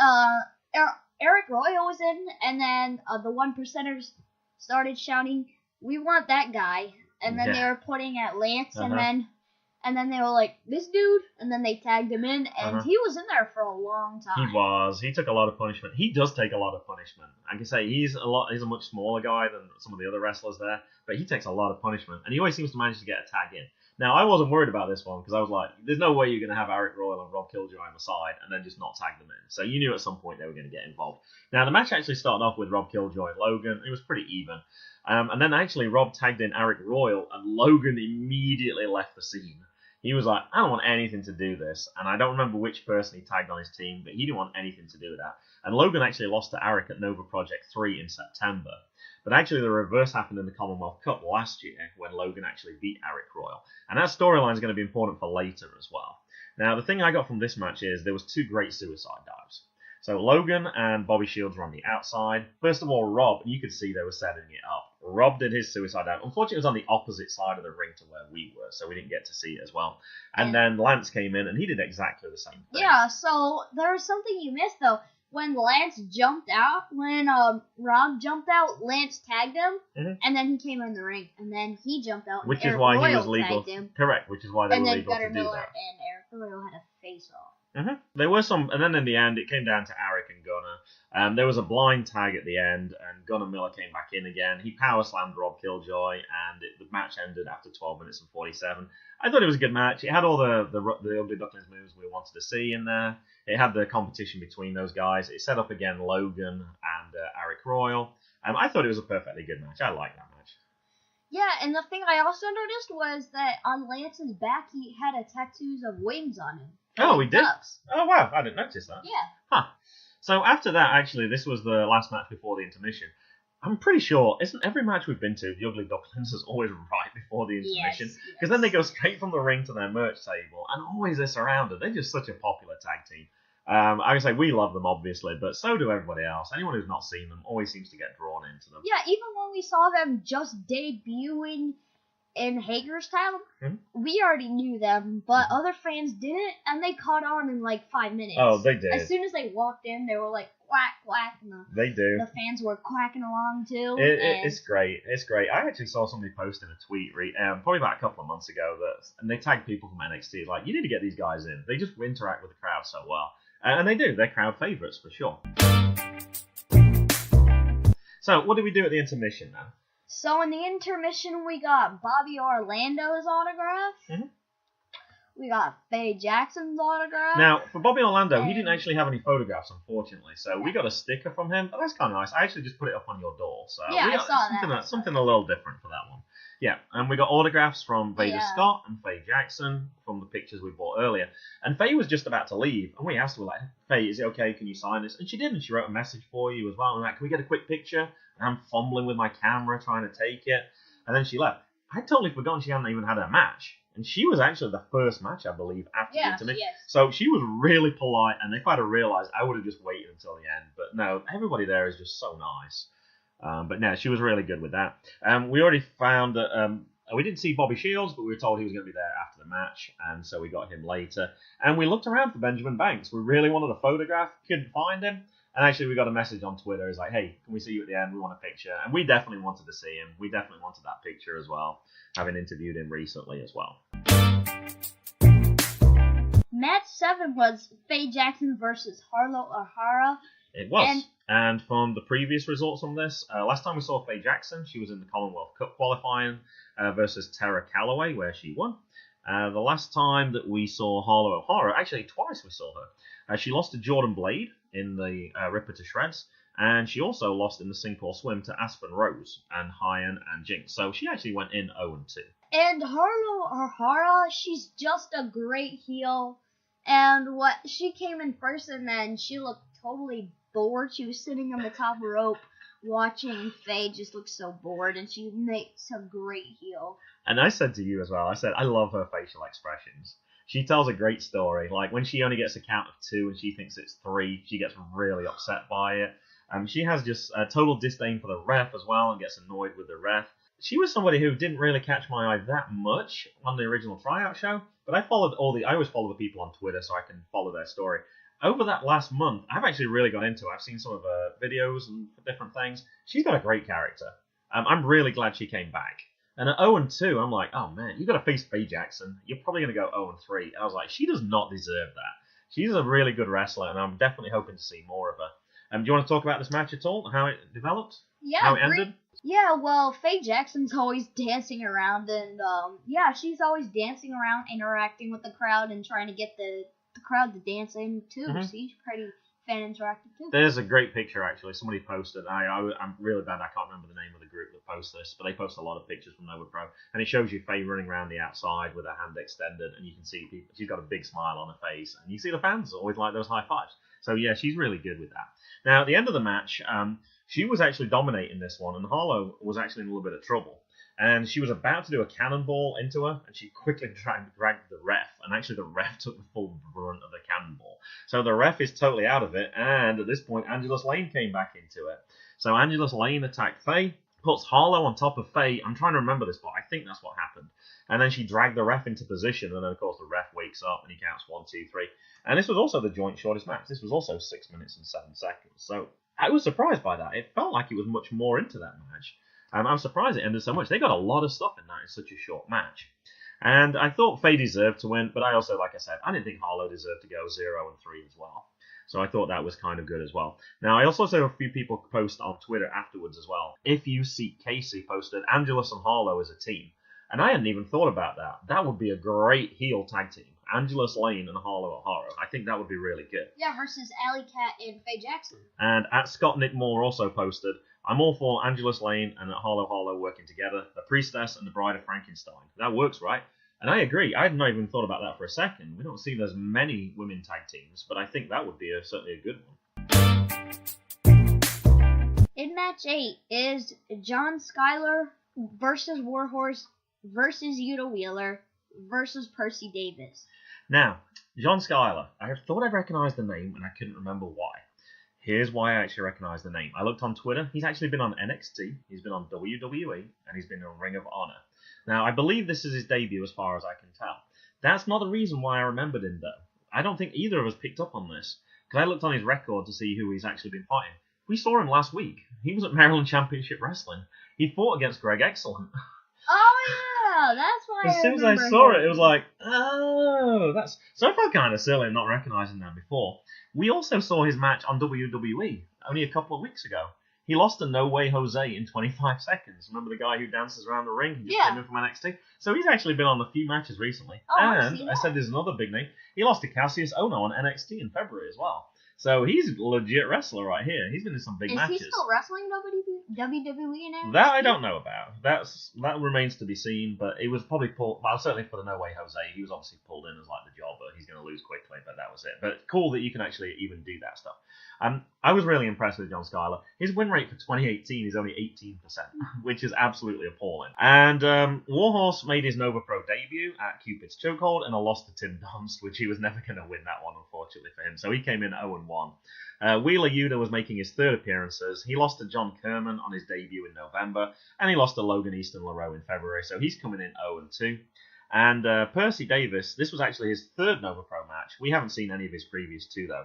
Arik Royal was in, and then the 1%ers started shouting, "We want that guy," and then they were putting at Lance, and then they were like, "This dude," and then they tagged him in, and he was in there for a long time. He was. He took a lot of punishment. He does take a lot of punishment. I can say he's a much smaller guy than some of the other wrestlers there, but he takes a lot of punishment, and he always seems to manage to get a tag in. Now, I wasn't worried about this one, because I was like, there's no way you're going to have Arik Royal and Rob Killjoy on the side and then just not tag them in. So you knew at some point they were going to get involved. Now, the match actually started off with Rob Killjoy and Logan. It was pretty even. And then actually Rob tagged in Arik Royal, and Logan immediately left the scene. He was like, I don't want anything to do with this. And I don't remember which person he tagged on his team, but he didn't want anything to do with that. And Logan actually lost to Arik at Nova Project 3 in September. But actually the reverse happened in the Commonwealth Cup last year when Logan actually beat Arik Royal. And that storyline is going to be important for later as well. Now, the thing I got from this match is there was two great suicide dives. So Logan and Bobby Shields were on the outside. First of all, Rob, you could see they were setting it up. Rob did his suicide dive. Unfortunately, it was on the opposite side of the ring to where we were, so we didn't get to see it as well. And then Lance came in, and he did exactly the same thing. Yeah, so there was something you missed, though. When Lance jumped out, when Rob jumped out, Lance tagged him, and then he came in the ring, and then he jumped out, which and is why Royal he was legal. Correct, which is why they were legal to do Miller that. And Arik Royal had a face-off. There were some, and then in the end, it came down to Arik and Gunnar. There was a blind tag at the end, and Gunnar Miller came back in again. He power slammed Rob Killjoy, and the match ended after 12 minutes and 47. I thought it was a good match. It had all the Ugly Ducklings moves we wanted to see in there. It had the competition between those guys. It set up again Logan and Arik Royal. I thought it was a perfectly good match. I like that match. Yeah, and the thing I also noticed was that on Lance's back, he had a tattoos of wings on him. Oh, he did? Ducks. Oh, wow. I didn't notice that. Yeah. Huh. So after that, actually, this was the last match before the intermission. I'm pretty sure, isn't every match we've been to, the Ugly Ducklings is always right before the intermission? Because then they go straight from the ring to their merch table, and always they're surrounded. They're just such a popular tag team. I can say we love them, obviously, but so do everybody else. Anyone who's not seen them always seems to get drawn into them. Yeah, even when we saw them just debuting in Hagerstown, we already knew them, but other fans didn't, and they caught on in like 5 minutes. Oh, they did. As soon as they walked in, they were like, quack, quack, and the fans were quacking along too. It's great. It's great. I actually saw somebody post in a tweet probably about a couple of months ago, and they tagged people from NXT, like, you need to get these guys in. They just interact with the crowd so well. And they do. They're crowd favourites for sure. So, what did we do at the intermission now? So in the intermission, we got Bobby Orlando's autograph. We got Faye Jackson's autograph. Now, for Bobby Orlando, he didn't actually have any photographs, unfortunately. So we got a sticker from him. Oh, that's kind of nice. I actually just put it up on your door. So yeah, we got I saw that. Something a little different for that one. Yeah, and we got autographs from Veda Scott and Faye Jackson from the pictures we bought earlier. And Faye was just about to leave, and we asked her, like, Faye, is it okay? Can you sign this? And she did, and she wrote a message for you as well. And like, can we get a quick picture? And I'm fumbling with my camera trying to take it. And then she left. I'd totally forgotten she hadn't even had a match. And she was actually the first match, I believe, after the intermission. Yes. So she was really polite, and if I'd have realised, I would have just waited until the end. But no, everybody there is just so nice. But no, she was really good with that. We already found that we didn't see Bobby Shields, but we were told he was going to be there after the match, and so we got him later. And we looked around for Benjamin Banks. We really wanted a photograph, couldn't find him. And actually, we got a message on Twitter. It's like, hey, can we see you at the end? We want a picture. And we definitely wanted to see him. We definitely wanted that picture as well, having interviewed him recently as well. Match 7 was Faye Jackson versus Harlow or Hara. It was. And from the previous results on this, last time we saw Faye Jackson, she was in the Commonwealth Cup qualifying versus Tara Calloway, where she won. The last time that we saw Harlow O'Hara, actually twice we saw her. She lost to Jordan Blade in the Ripper to Shreds, And she also lost in the sink or swim to Aspen Rose and Hyan and Jinx. So she actually went in 0-2. And Harlow or Hara, she's just a great heel. And she came in first, and then she looked totally bored. She was sitting on the top rope watching Faye just look so bored, and she makes a great heel. And I said to you as well, I love her facial expressions. She tells a great story. Like, when she only gets a count of 2 and she thinks it's 3, she gets really upset by it. She has just a total disdain for the ref as well and gets annoyed with the ref. She was somebody who didn't really catch my eye that much on the original tryout show, but I always follow the people on Twitter so I can follow their story. Over that last month, I've actually really got into it. I've seen some of her videos and different things. She's got a great character. I'm really glad she came back. And at 0-2, I'm like, oh man, you've got to face Faye Jackson. You're probably going to go 0-3. And I was like, she does not deserve that. She's a really good wrestler, and I'm definitely hoping to see more of her. Do you want to talk about this match at all? How it developed? Yeah. How it ended? Yeah, well, Faye Jackson's always dancing around, and she's always dancing around, interacting with the crowd, and trying to get the crowd to dance in too. Mm-hmm. She's pretty fan interactive too. There's a great picture actually. Somebody posted. I'm really bad. I can't remember the name of the group that posts this, but they post a lot of pictures from Nova Pro, and it shows you Faye running around the outside with her hand extended, and you can see people. She's got a big smile on her face, and you see the fans always like those high fives. So yeah, she's really good with that. Now at the end of the match, she was actually dominating this one, and Harlow was actually in a little bit of trouble. And she was about to do a cannonball into her, and she quickly dragged the ref, and actually the ref took the full brunt of the cannonball. So the ref is totally out of it, and at this point, Angelus Layne came back into it. So Angelus Layne attacked Faye, puts Harlow on top of Faye. I'm trying to remember this, but I think that's what happened. And then she dragged the ref into position, and then of course the ref wakes up, and he counts 1, 2, 3. And this was also the joint shortest match. This was also 6 minutes and 7 seconds. So I was surprised by that. It felt like it was much more into that match. I'm surprised it ended so much. They got a lot of stuff in that in such a short match. And I thought Faye deserved to win, but I also, like I said, I didn't think Harlow deserved to go 0-3 as well. So I thought that was kind of good as well. Now, I also saw a few people post on Twitter afterwards as well. If You Seek Casey posted Angelus and Harlow as a team. And I hadn't even thought about that. That would be a great heel tag team. Angelus Layne and Harlow at Hara. I think that would be really good. Yeah, versus Allie Cat and Faye Jackson. And at Scott Nick Moore also posted, I'm all for Angelus Layne and Harlow working together, the Priestess and the Bride of Frankenstein. That works, right? And I agree. I had not even thought about that for a second. We don't see there's many women tag teams, but I think that would be certainly a good one. In match 8 is John Skylar versus Warhorse versus Yuta Wheeler versus Percey Davis. Now, John Skylar, I thought I recognized the name and I couldn't remember why. Here's why I actually recognize the name. I looked on Twitter. He's actually been on NXT. He's been on WWE. And he's been on Ring of Honor. Now, I believe this is his debut as far as I can tell. That's not the reason why I remembered him, though. I don't think either of us picked up on this. Because I looked on his record to see who he's actually been fighting. We saw him last week. He was at Maryland Championship Wrestling. He fought against Greg Excellent. Oh, yeah. That's why As soon as I saw it, it was like, oh, that's... So I felt kind of silly not recognizing that before. We also saw his match on WWE only a couple of weeks ago. He lost to No Way Jose in 25 seconds. Remember the guy who dances around the ring? He just came in from NXT. So he's actually been on a few matches recently. Oh, and I said there's another big name. He lost to Cassius Ohno on NXT in February as well. So he's a legit wrestler right here. He's been in some big matches. Is he still wrestling WWE now? That I don't know about. That remains to be seen, but it was probably pulled... Well, certainly for the No Way Jose, he was obviously pulled in as like the jobber. He's going to lose quickly, but that was it. But cool that you can actually even do that stuff. I was really impressed with John Skylar. His win rate for 2018 is only 18%, which is absolutely appalling. And Warhorse made his Nova Pro debut at Cupid's Chokehold and a loss to Tim Donst, which he was never going to win that one, unfortunately for him. So he came in 0-1. Wheeler Yuta was making his third appearances. He lost to John Kerman on his debut in November, and he lost to Logan Easton Leroux in February. So he's coming in 0-2. And Percey Davis, this was actually his third Nova Pro match. We haven't seen any of his previous two, though.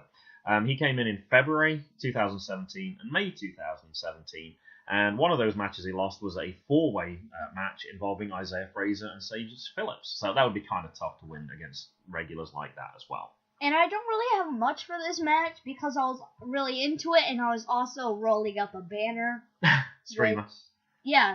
He came in February 2017 and May 2017, and one of those matches he lost was a four-way match involving Isaiah Fraser and Sage Phillips. So that would be kind of tough to win against regulars like that as well. And I don't really have much for this match because I was really into it, and I was also rolling up a banner. Streamer.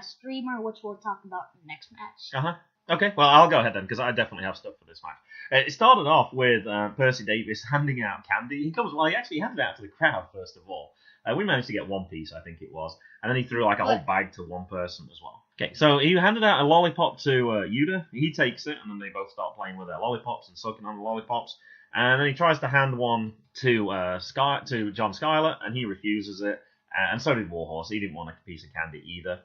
Streamer, which we'll talk about in the next match. Uh-huh. Okay, well, I'll go ahead then, because I definitely have stuff for this match. It started off with Percey Davis handing out candy. He actually handed it out to the crowd, first of all. We managed to get one piece, I think it was. And then he threw like a whole bag to one person as well. Okay, so he handed out a lollipop to Yuta. He takes it, and then they both start playing with their lollipops and sucking on the lollipops. And then he tries to hand one to John Skylar, and he refuses it. And so did Warhorse. He didn't want a piece of candy either.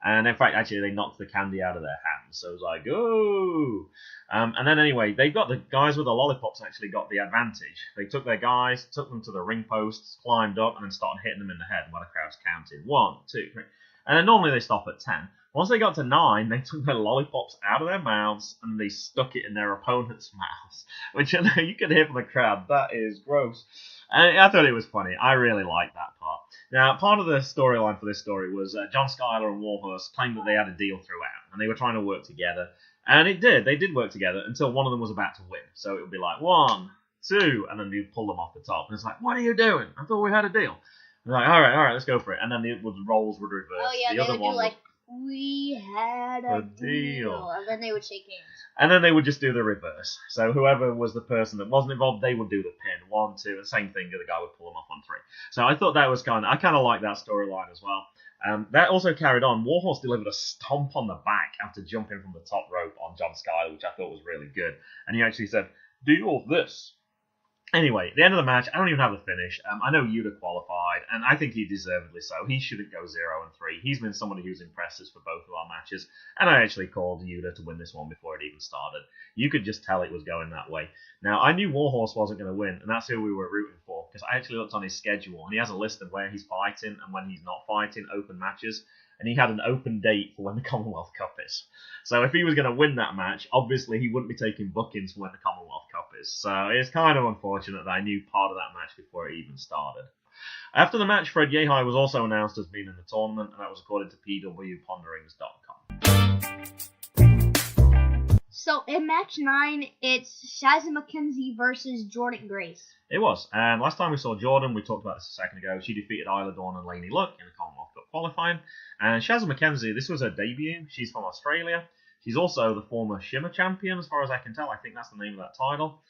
And in fact, actually, they knocked the candy out of their hands. So it was like, oh. And then anyway, they got the guys with the lollipops actually got the advantage. They took their guys, took them to the ring posts, climbed up, and then started hitting them in the head while the crowd's counting. 1, 2, 3. And then normally they stop at 10. Once they got to 9, they took their lollipops out of their mouths and they stuck it in their opponent's mouths, which you can hear from the crowd. That is gross. And I thought it was funny. I really liked that part. Now, part of the storyline for this story was John Skylar and Warhorse claimed that they had a deal throughout, and they were trying to work together. And it did. They did work together until one of them was about to win. So it would be like 1, 2, and then you'd pull them off the top. And it's like, what are you doing? I thought we had a deal. And like, all right, let's go for it. And then the roles would reverse. Oh, yeah, the they other would one do like, we had a deal. And then they would shake hands. And then they would just do the reverse. So whoever was the person that wasn't involved, they would do the pin. 1, 2, and same thing, the guy would pull them off on 3. So I thought that was I kind of liked that storyline as well. That also carried on. Warhorse delivered a stomp on the back after jumping from the top rope on John Skylar, which I thought was really good. And he actually said, do all this. Anyway, at the end of the match, I don't even have the finish. I know Yuta qualified, and I think he deservedly so. He shouldn't go 0-3. He's been somebody who's impressed us for both of our matches, and I actually called Yuta to win this one before it even started. You could just tell it was going that way. Now, I knew Warhorse wasn't going to win, and that's who we were rooting for, because I actually looked on his schedule, and he has a list of where he's fighting and when he's not fighting, open matches. And he had an open date for when the Commonwealth Cup is. So if he was going to win that match, obviously he wouldn't be taking bookings for when the Commonwealth Cup is. So it's kind of unfortunate that I knew part of that match before it even started. After the match, Fred Yehi was also announced as being in the tournament, and that was according to pwponderings.com. So in match 9, it's Shazza Mckenzie versus Jordynne Grace. It was. And last time we saw Jordynne, we talked about this a second ago, she defeated Isla Dawn and Laynie in the Commonwealth Cup qualifying. And Shazza Mckenzie, this was her debut. She's from Australia. She's also the former Shimmer champion, as far as I can tell. I think that's the name of that title.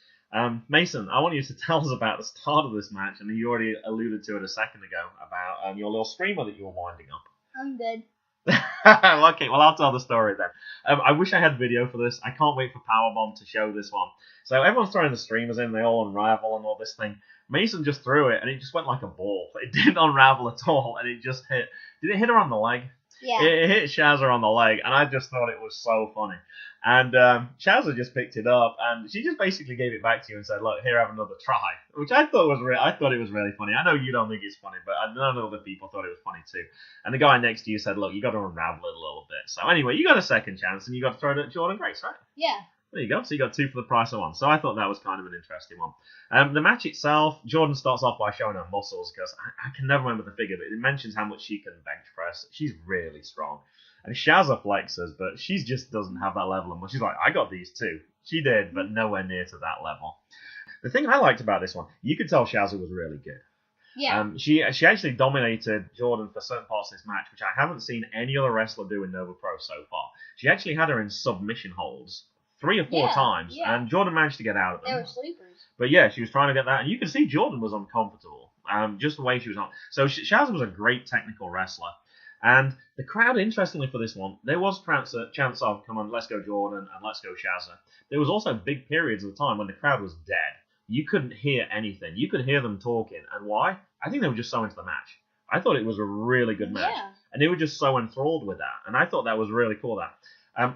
Mason, I want you to tell us about the start of this match, and you already alluded to it a second ago, about your little streamer that you were winding up. I'm good. Okay, well, I'll tell the story then. I wish I had video for this. I can't wait for Powerbomb to show this one. So everyone's throwing the streamers in, they all unravel and all this thing. Mason just threw it, and it just went like a ball. It didn't unravel at all, and it just hit. Did it hit her on the leg? Yeah. It hit Shazza on the leg, and I just thought it was so funny. And Shazza just picked it up, and she just basically gave it back to you and said, "Look, here, have another try," which I thought was I thought it was really funny. I know you don't think it's funny, but I know other people thought it was funny too. And the guy next to you said, "Look, you got to unravel it a little bit." So anyway, you got a second chance, and you got to throw it at Jordynne Grace, right? Yeah. There you go. So you got 2 for the price of 1. So I thought that was kind of an interesting one. The match itself, Jordynne starts off by showing her muscles, because I can never remember the figure, but it mentions how much she can bench press. She's really strong. And Shazza flexes, but she just doesn't have that level of muscle. She's like, I got these too. She did, but nowhere near to that level. The thing I liked about this one, you could tell Shazza was really good. Yeah. She actually dominated Jordynne for certain parts of this match, which I haven't seen any other wrestler do in Nova Pro so far. She actually had her in submission holds 3 or 4 times, and Jordynne managed to get out of them. They were sleepers. But yeah, she was trying to get that, and you can see Jordynne was uncomfortable, just the way she was on. So Shazza was a great technical wrestler, and the crowd, interestingly for this one, there was chants of, come on, let's go Jordynne, and let's go Shazza. There was also big periods of the time when the crowd was dead. You couldn't hear anything. You could hear them talking, and why? I think they were just so into the match. I thought it was a really good match, and they were just so enthralled with that, and I thought that was really cool, that.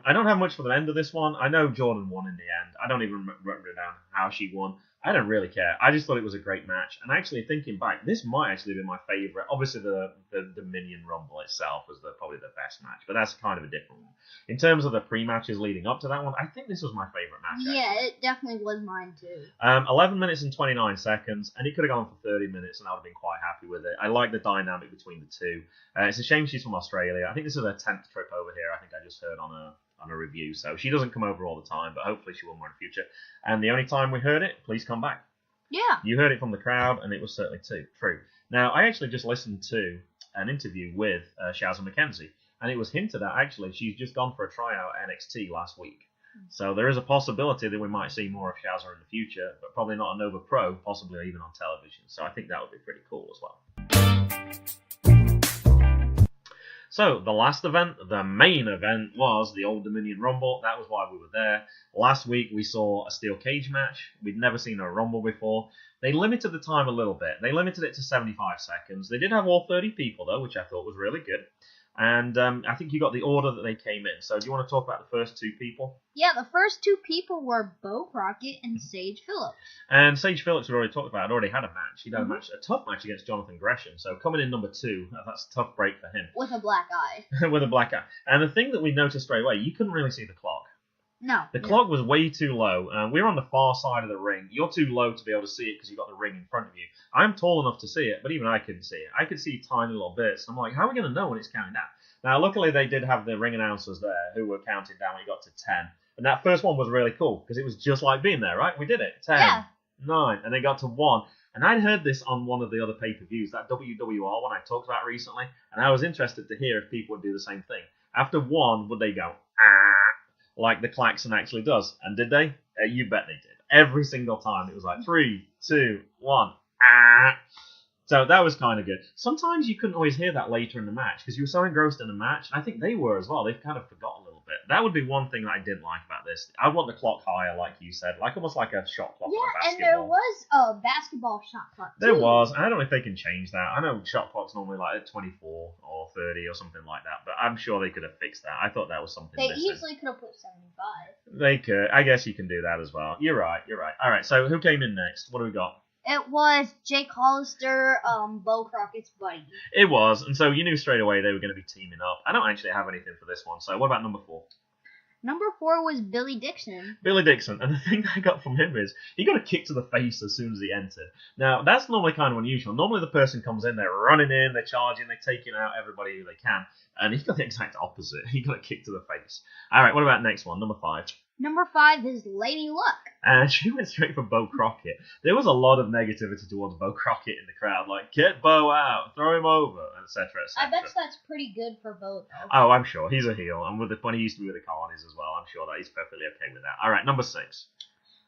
I don't have much for the end of this one. I know Jordynne won in the end. I don't even remember down how she won. I don't really care. I just thought it was a great match. And actually, thinking back, this might actually be my favourite. Obviously, the Dominion Rumble itself was probably the best match, but that's kind of a different one. In terms of the pre-matches leading up to that one, I think this was my favourite match. Yeah, it definitely was mine too. 11 minutes and 29 seconds, and it could have gone for 30 minutes, and I would have been quite happy with it. I like the dynamic between the two. It's a shame she's from Australia. I think this is her 10th trip over here. I think I just heard on a review, so she doesn't come over all the time, but hopefully she will more in the future. And the only time we heard it, please come back. Yeah. You heard it from the crowd, and it was certainly true. Now, I actually just listened to an interview with Shazza Mckenzie, and it was hinted at, actually, she's just gone for a tryout at NXT last week. So there is a possibility that we might see more of Shazza in the future, but probably not on Nova Pro, possibly even on television. So I think that would be pretty cool as well. So, the last event, the main event, was the Old Dominion Rumble. That was why we were there. Last week, we saw a steel cage match. We'd never seen a Rumble before. They limited the time a little bit. They limited it to 75 seconds. They did have all 30 people, though, which I thought was really good. And I think you got the order that they came in. So, do you want to talk about the first two people? Yeah, the first two people were Bo Crockett and Sage Phillips. And Sage Phillips, we already talked about, had already had a match. He'd had a tough match against Jonathan Gresham. So, coming in number 2, that's a tough break for him. With a black eye. With a black eye. And the thing that we noticed straight away, you couldn't really see the clock. No. The clock was way too low. We were on the far side of the ring. You're too low to be able to see it because you've got the ring in front of you. I'm tall enough to see it, but even I couldn't see it. I could see tiny little bits. I'm like, how are we going to know when it's counting down? Now, luckily, they did have the ring announcers there who were counting down when you got to 10. And that first one was really cool because it was just like being there, right? We did it. 10, 9, and they got to 1. And I'd heard this on one of the other pay-per-views, that WWR one I talked about recently, and I was interested to hear if people would do the same thing. After 1, would they go, like the klaxon actually does? And did they? You bet they did. Every single time. It was like 3, 2, 1, So that was kind of good. Sometimes you couldn't always hear that later in the match because you were so engrossed in the match. And I think they were as well. They've kind of forgot a little bit. That would be one thing that I didn't like about this. I want the clock higher, like you said, like almost like a shot clock. Yeah, and there was a basketball shot clock too. There was. I don't know if they can change that. I know shot clock's normally like at 24 or 30 or something like that, but I'm sure they could have fixed that. I thought that was something They missing. easily could have put 75. They could. I guess you can do that as well. You're right. All right, so who came in next? What do we got? It was Jake Hollister, Bo Crockett's buddy. It was, and so you knew straight away they were going to be teaming up. I don't actually have anything for this one, so what about number 4? Number 4 was Billy Dixon. Billy Dixon, and the thing that I got from him is he got a kick to the face as soon as he entered. Now, that's normally kind of unusual. Normally the person comes in, they're running in, they're charging, they're taking out everybody who they can, and he got the exact opposite. He got a kick to the face. All right, what about next one, number 5? Number 5 is Laynie Luck. And she went straight for Bo Crockett. There was a lot of negativity towards Bo Crockett in the crowd, like, get Bo out, throw him over, etc., etc. I bet that's pretty good for Bo, though. Oh, I'm sure. He's a heel, and when he used to be with the Colonies as well, I'm sure that he's perfectly okay with that. All right, number 6.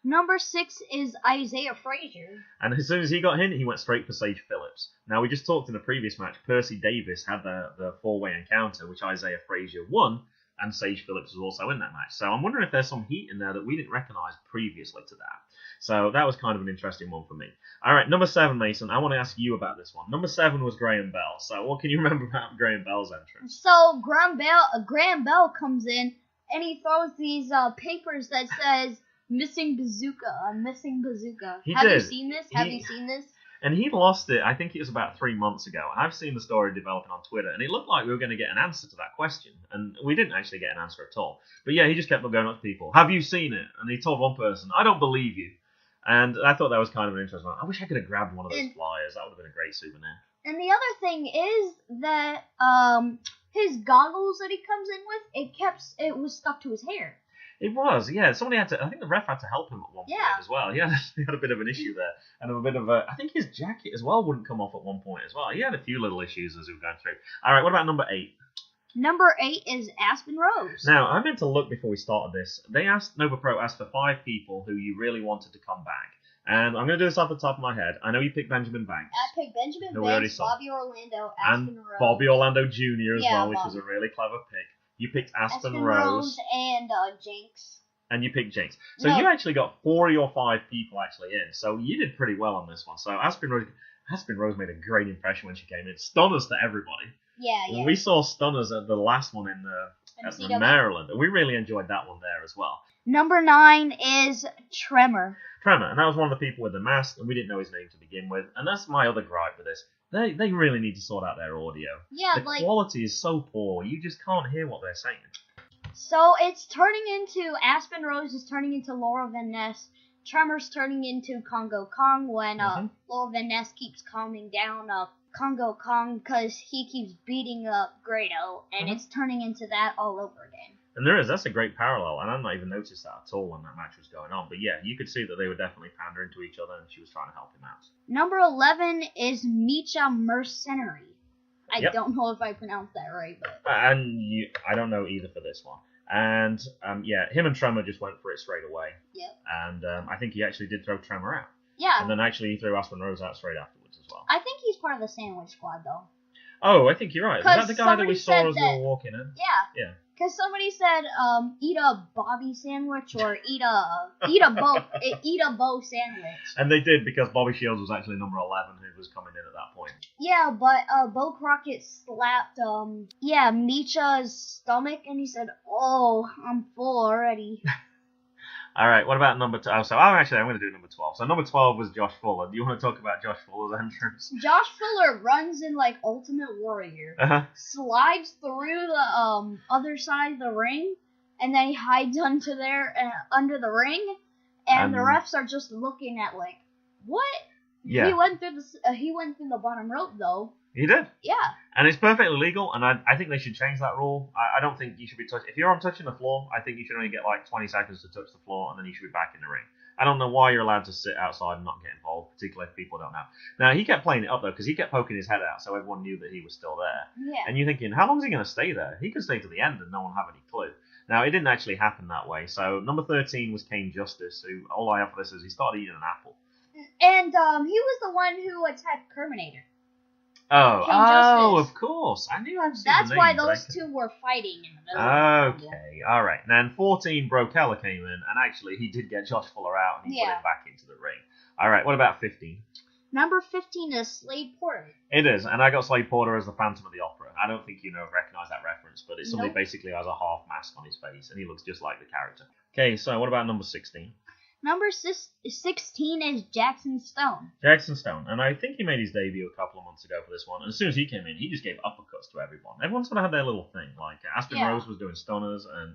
Number 6 is Isaiah Frazier. And as soon as he got in, he went straight for Sage Phillips. Now, we just talked in the previous match, Percey Davis had the four-way encounter, which Isaiah Frazier won, and Sage Phillips was also in that match. So I'm wondering if there's some heat in there that we didn't recognise previously to that. So that was kind of an interesting one for me. All right, number 7, Mason, I want to ask you about this one. Number 7 was Graham Bell. So what can you remember about Graham Bell's entrance? So Graham Bell comes in, and he throws these papers that says, missing bazooka, missing bazooka. Have you seen this? Have you seen this? And he lost it, I think it was about 3 months ago. And I've seen the story developing on Twitter, and it looked like we were going to get an answer to that question. And we didn't actually get an answer at all. But yeah, he just kept on going up to people. Have you seen it? And he told one person, I don't believe you. And I thought that was kind of an interesting one. I wish I could have grabbed one of those flyers. That would have been a great souvenir. And the other thing is that his goggles that he comes in with, it was stuck to his hair. It was, yeah. Somebody had to. I think the ref had to help him at one point as well. He had a bit of an issue there, and a bit of a. I think his jacket as well wouldn't come off at one point as well. He had a few little issues as we were going through. All right, what about number 8? Number 8 is Aspen Rose. Now, I meant to look before we started this. Nova Pro asked for 5 people who you really wanted to come back. And I'm going to do this off the top of my head. I know you picked Benjamin Banks. I picked Benjamin Banks, Bobby Orlando, Aspen and Rose. Bobby Orlando Jr. as well, which was a really clever pick. You picked Aspen Rose and Jinx. And you picked Jaynes. So you actually got 4 of your 5 people actually in. So you did pretty well on this one. So Aspen Rose made a great impression when she came in. Stunners to everybody. Yeah. We saw stunners at the last one in the Maryland. And we really enjoyed that one there as well. Number 9 is Tremor. And that was one of the people with the mask, and we didn't know his name to begin with. And that's my other gripe with this. They really need to sort out their audio. Yeah, the quality is so poor. You just can't hear what they're saying. So it's turning into Aspen Rose is turning into Laura Van Ness. Tremor's turning into Congo Kong when Laura Van Ness keeps calming down Congo Kong because he keeps beating up Grado, and it's turning into that all over again. And that's a great parallel, and I've not even noticed that at all when that match was going on. But yeah, you could see that they were definitely pandering to each other, and she was trying to help him out. Number 11 is Micha Mercenary. I don't know if I pronounced that right, but I don't know either for this one. And him and Tremor just went for it straight away. Yep. And I think he actually did throw Tremor out. Yeah. And then actually he threw Aspen Rose out straight afterwards as well. I think he's part of the Sandwich Squad though. Oh, I think you're right. Is that the guy that we saw as we were walking in? Yeah. Yeah. Because somebody said, eat a Bobby sandwich or eat a Bo sandwich. And they did, because Bobby Shields was actually number 11 who was coming in at that point. Yeah, but Bo Crockett slapped Misha's stomach, and he said, "Oh, I'm full already." All right, what about number 2? I'm going to do number 12. So number 12 was Josh Fuller. Do you want to talk about Josh Fuller's entrance? Josh Fuller runs in like Ultimate Warrior, slides through the other side of the ring, and then he hides under the ring, and the refs are just looking at like, what? Yeah. He went through the bottom rope though. He did. Yeah. And it's perfectly legal, and I think they should change that rule. I don't think you should be touching... If you're on touching the floor, I think you should only get like 20 seconds to touch the floor, and then you should be back in the ring. I don't know why you're allowed to sit outside and not get involved, particularly if people don't know. Now, he kept playing it up, though, because he kept poking his head out, so everyone knew that he was still there. Yeah. And you're thinking, how long is he going to stay there? He could stay to the end and no one have any clue. Now, it didn't actually happen that way. So, number 13 was Kane Justice, who, all I have for this is he started eating an apple. And he was the one who attacked Terminator. Oh, of course. I knew I'd seen That's the why name, those two were fighting in the middle. Okay, all right. And then 14, Brokella came in, and actually he did get Josh Fuller out, and he put him back into the ring. All right, what about 15? Number 15 is Slade Porter. It is, and I got Slade Porter as the Phantom of the Opera. I don't think you recognize that reference, but it's somebody basically has a half mask on his face, and he looks just like the character. Okay, so what about number 16? Number 16 is Jackson Stone. Jackson Stone, and I think he made his debut a couple of months ago for this one. And as soon as he came in, he just gave uppercuts to everyone. Everyone sort of had their little thing. Like Aspen Rose was doing stunners, and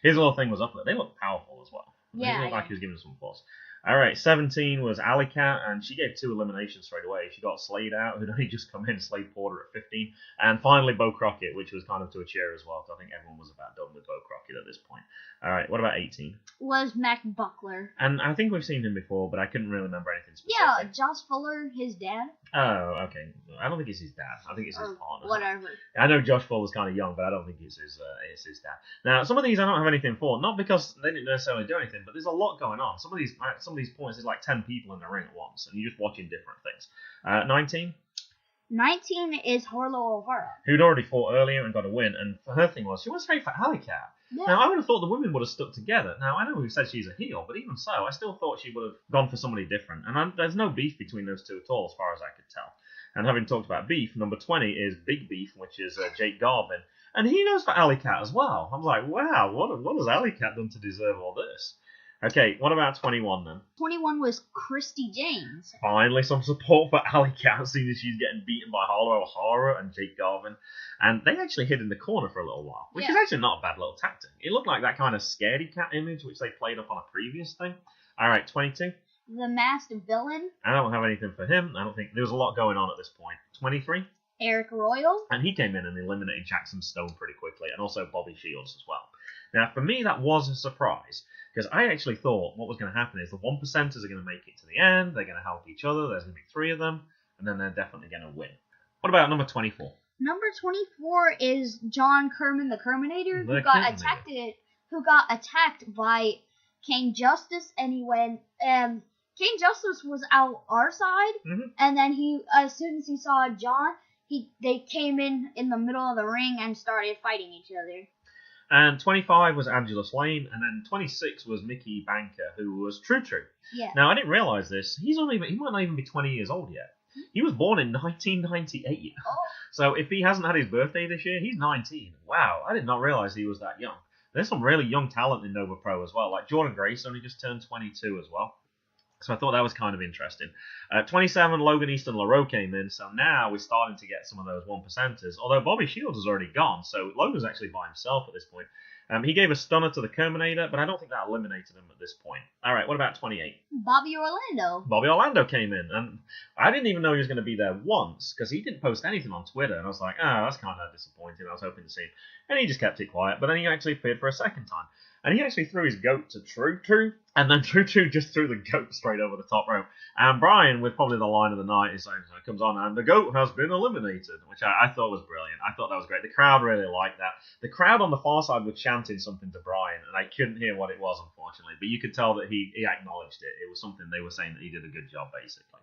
his little thing was uppercut. They looked powerful as well. They looked like he was giving some force. All right, 17 was Allie Cat, and she gave 2 eliminations straight away. She got Slade out, who'd only just come in, Slade Porter at 15, and finally Bo Crockett, which was kind of to a cheer as well, because I think everyone was about done with Bo Crockett at this point. All right, what about 18? Was Mac Buckler. And I think we've seen him before, but I couldn't really remember anything specific. Yeah, Josh Fuller, his dad. Oh, okay. I don't think it's his dad. I think it's his partner. Whatever. I know Josh Fuller's kind of young, but I don't think it's his dad. Now, some of these I don't have anything for, not because they didn't necessarily do anything, but there's a lot going on. Some of these points, there's like 10 people in the ring at once, and you're just watching different things. 19? 19 is Harlow O'Hara. Who'd already fought earlier and got a win, and her thing was, she wants to fight for Allie Cat. Yeah. Now, I would have thought the women would have stuck together. Now, I know we said she's a heel, but even so, I still thought she would have gone for somebody different. And there's no beef between those two at all, as far as I could tell. And having talked about beef, number 20 is Big Beef, which is Jake Garvin. And he goes for Allie Cat as well. I'm like, wow, what has Allie Cat done to deserve all this? Okay, what about 21 then? 21 was Christie Jaynes. Finally, some support for Allie Cat, seeing as she's getting beaten by Harlow, Hara, and Jake Garvin. And they actually hid in the corner for a little while, which is actually not a bad little tactic. It looked like that kind of scaredy cat image, which they played up on a previous thing. All right, 22. The Masked Villain. I don't have anything for him. I don't think there was a lot going on at this point. 23. Eric Royal. And he came in and eliminated Jackson Stone pretty quickly, and also Bobby Shields as well. Now, for me, that was a surprise, because I actually thought what was going to happen is the 1%ers are going to make it to the end, they're going to help each other, there's going to be 3 of them, and then they're definitely going to win. What about number 24? Number 24 is John Kerman, the Terminator, who got attacked by King Justice, and he went, King Justice was out our side, and then he, as soon as he saw John, they came in the middle of the ring and started fighting each other. And 25 was Angelus Layne, and then 26 was Mickey Banker, who was True. Yeah. Now, I didn't realise this. He might not even be 20 years old yet. He was born in 1998. Oh. So if he hasn't had his birthday this year, he's 19. Wow, I did not realise he was that young. There's some really young talent in Nova Pro as well. Like Jordan Grace only just turned 22 as well. So I thought that was kind of interesting. 27, Logan, Easton, Leroux came in. So now we're starting to get some of those 1%ers. Although Bobby Shields has already gone. So Logan's actually by himself at this point. He gave a stunner to the Terminator, but I don't think that eliminated him at this point. All right, what about 28? Bobby Orlando. Bobby Orlando came in. And I didn't even know he was going to be there once, because he didn't post anything on Twitter. And I was like, that's kind of disappointing. I was hoping to see him. And he just kept it quiet. But then he actually appeared for a second time. And he actually threw his goat to True, and then True just threw the goat straight over the top rope. And Brian, with probably the line of the night, comes on, and the goat has been eliminated, which I thought was brilliant. I thought that was great. The crowd really liked that. The crowd on the far side was chanting something to Brian, and I couldn't hear what it was, unfortunately. But you could tell that he acknowledged it. It was something they were saying that he did a good job, basically.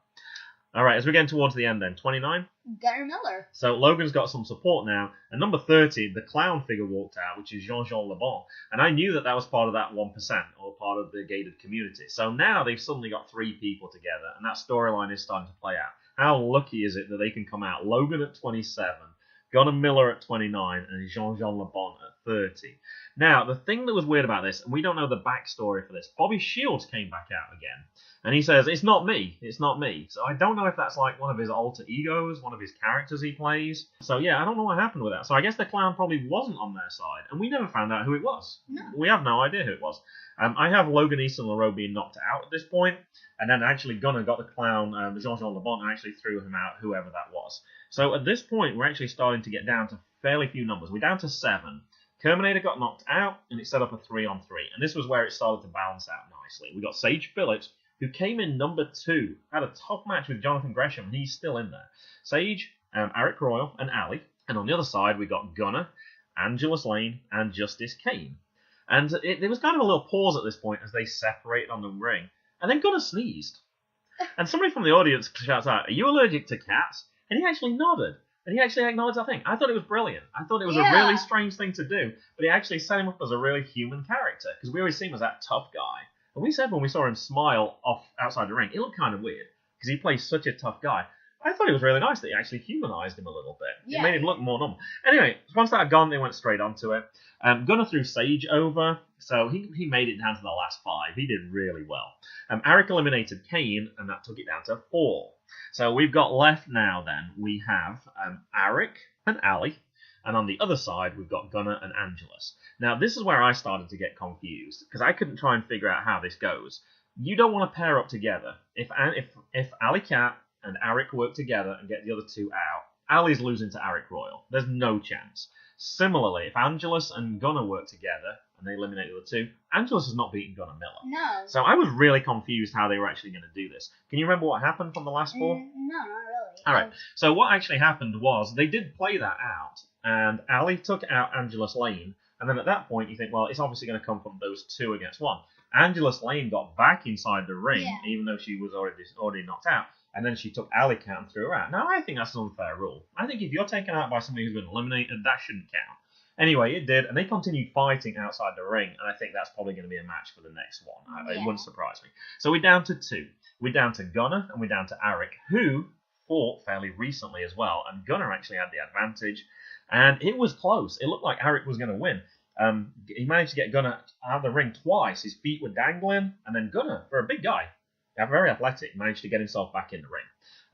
All right, as we're getting towards the end then, 29. Gunnar Miller. So Logan's got some support now. And number 30, the clown figure walked out, which is Jean-Jean Le Bon. And I knew that was part of that 1%, or part of the gated community. So now they've suddenly got 3 people together, and that storyline is starting to play out. How lucky is it that they can come out? Logan at 27, Gunnar Miller at 29, and Jean-Jean Le Bon at 30. Now, the thing that was weird about this, and we don't know the backstory for this, Bobby Shields came back out again. And he says, it's not me. So I don't know if that's like one of his alter egos, one of his characters he plays. So yeah, I don't know what happened with that. So I guess the clown probably wasn't on their side. And we never found out who it was. No. We have no idea who it was. I have Logan, Easton, Leroux being knocked out at this point. And then actually Gunnar got the clown, Jean-Jean Le Bon, and actually threw him out, whoever that was. So at this point, we're actually starting to get down to fairly few numbers. We're down to 7. Terminator got knocked out, and it set up a 3-on-3. And this was where it started to balance out nicely. We got Sage Phillips, who came in number 2, had a tough match with Jonathan Gresham, and he's still in there. Sage, Arik Royal, and Allie. And on the other side, we got Gunnar, Angelus Layne, and Justice Kane. And there was kind of a little pause at this point as they separated on the ring. And then Gunnar sneezed. And somebody from the audience shouts out, "Are you allergic to cats?" And he actually nodded. And he actually acknowledged that thing. I thought it was brilliant. I thought it was a really strange thing to do. But he actually set him up as a really human character. Because we always see him as that tough guy. And we said when we saw him smile off outside the ring, it looked kind of weird. Because he plays such a tough guy. I thought it was really nice that he actually humanized him a little bit. It made him look more normal. Anyway, once that had gone, they went straight onto it. Gunnar threw Sage over, so he made it down to the last 5. He did really well. Arik eliminated Kane, and that took it down to 4. So we've got left now then, we have Arik and Allie, and on the other side we've got Gunnar and Angelus. Now this is where I started to get confused, because I couldn't try and figure out how this goes. You don't want to pair up together. If Allie Cat and Arik work together and get the other 2 out, Allie's losing to Arik Royal. There's no chance. Similarly, if Angelus and Gunnar work together and they eliminate the other 2, Angelus has not beaten Gunnar Miller. No. So I was really confused how they were actually going to do this. Can you remember what happened from the last 4? No, not really. All right. So what actually happened was they did play that out, and Allie took out Angelus Layne, and then at that point you think, well, it's obviously going to come from those 2 against 1. Angelus Layne got back inside the ring, even though she was already knocked out. And then she took Allie Cat and threw her out. Now, I think that's an unfair rule. I think if you're taken out by somebody who's been eliminated, that shouldn't count. Anyway, it did, and they continued fighting outside the ring, and I think that's probably going to be a match for the next one. It wouldn't surprise me. So we're down to 2. We're down to Gunnar, and we're down to Arik, who fought fairly recently as well, and Gunnar actually had the advantage, and it was close. It looked like Arik was going to win. He managed to get Gunnar out of the ring twice. His feet were dangling, and then Gunnar, for a big guy, very athletic, managed to get himself back in the ring.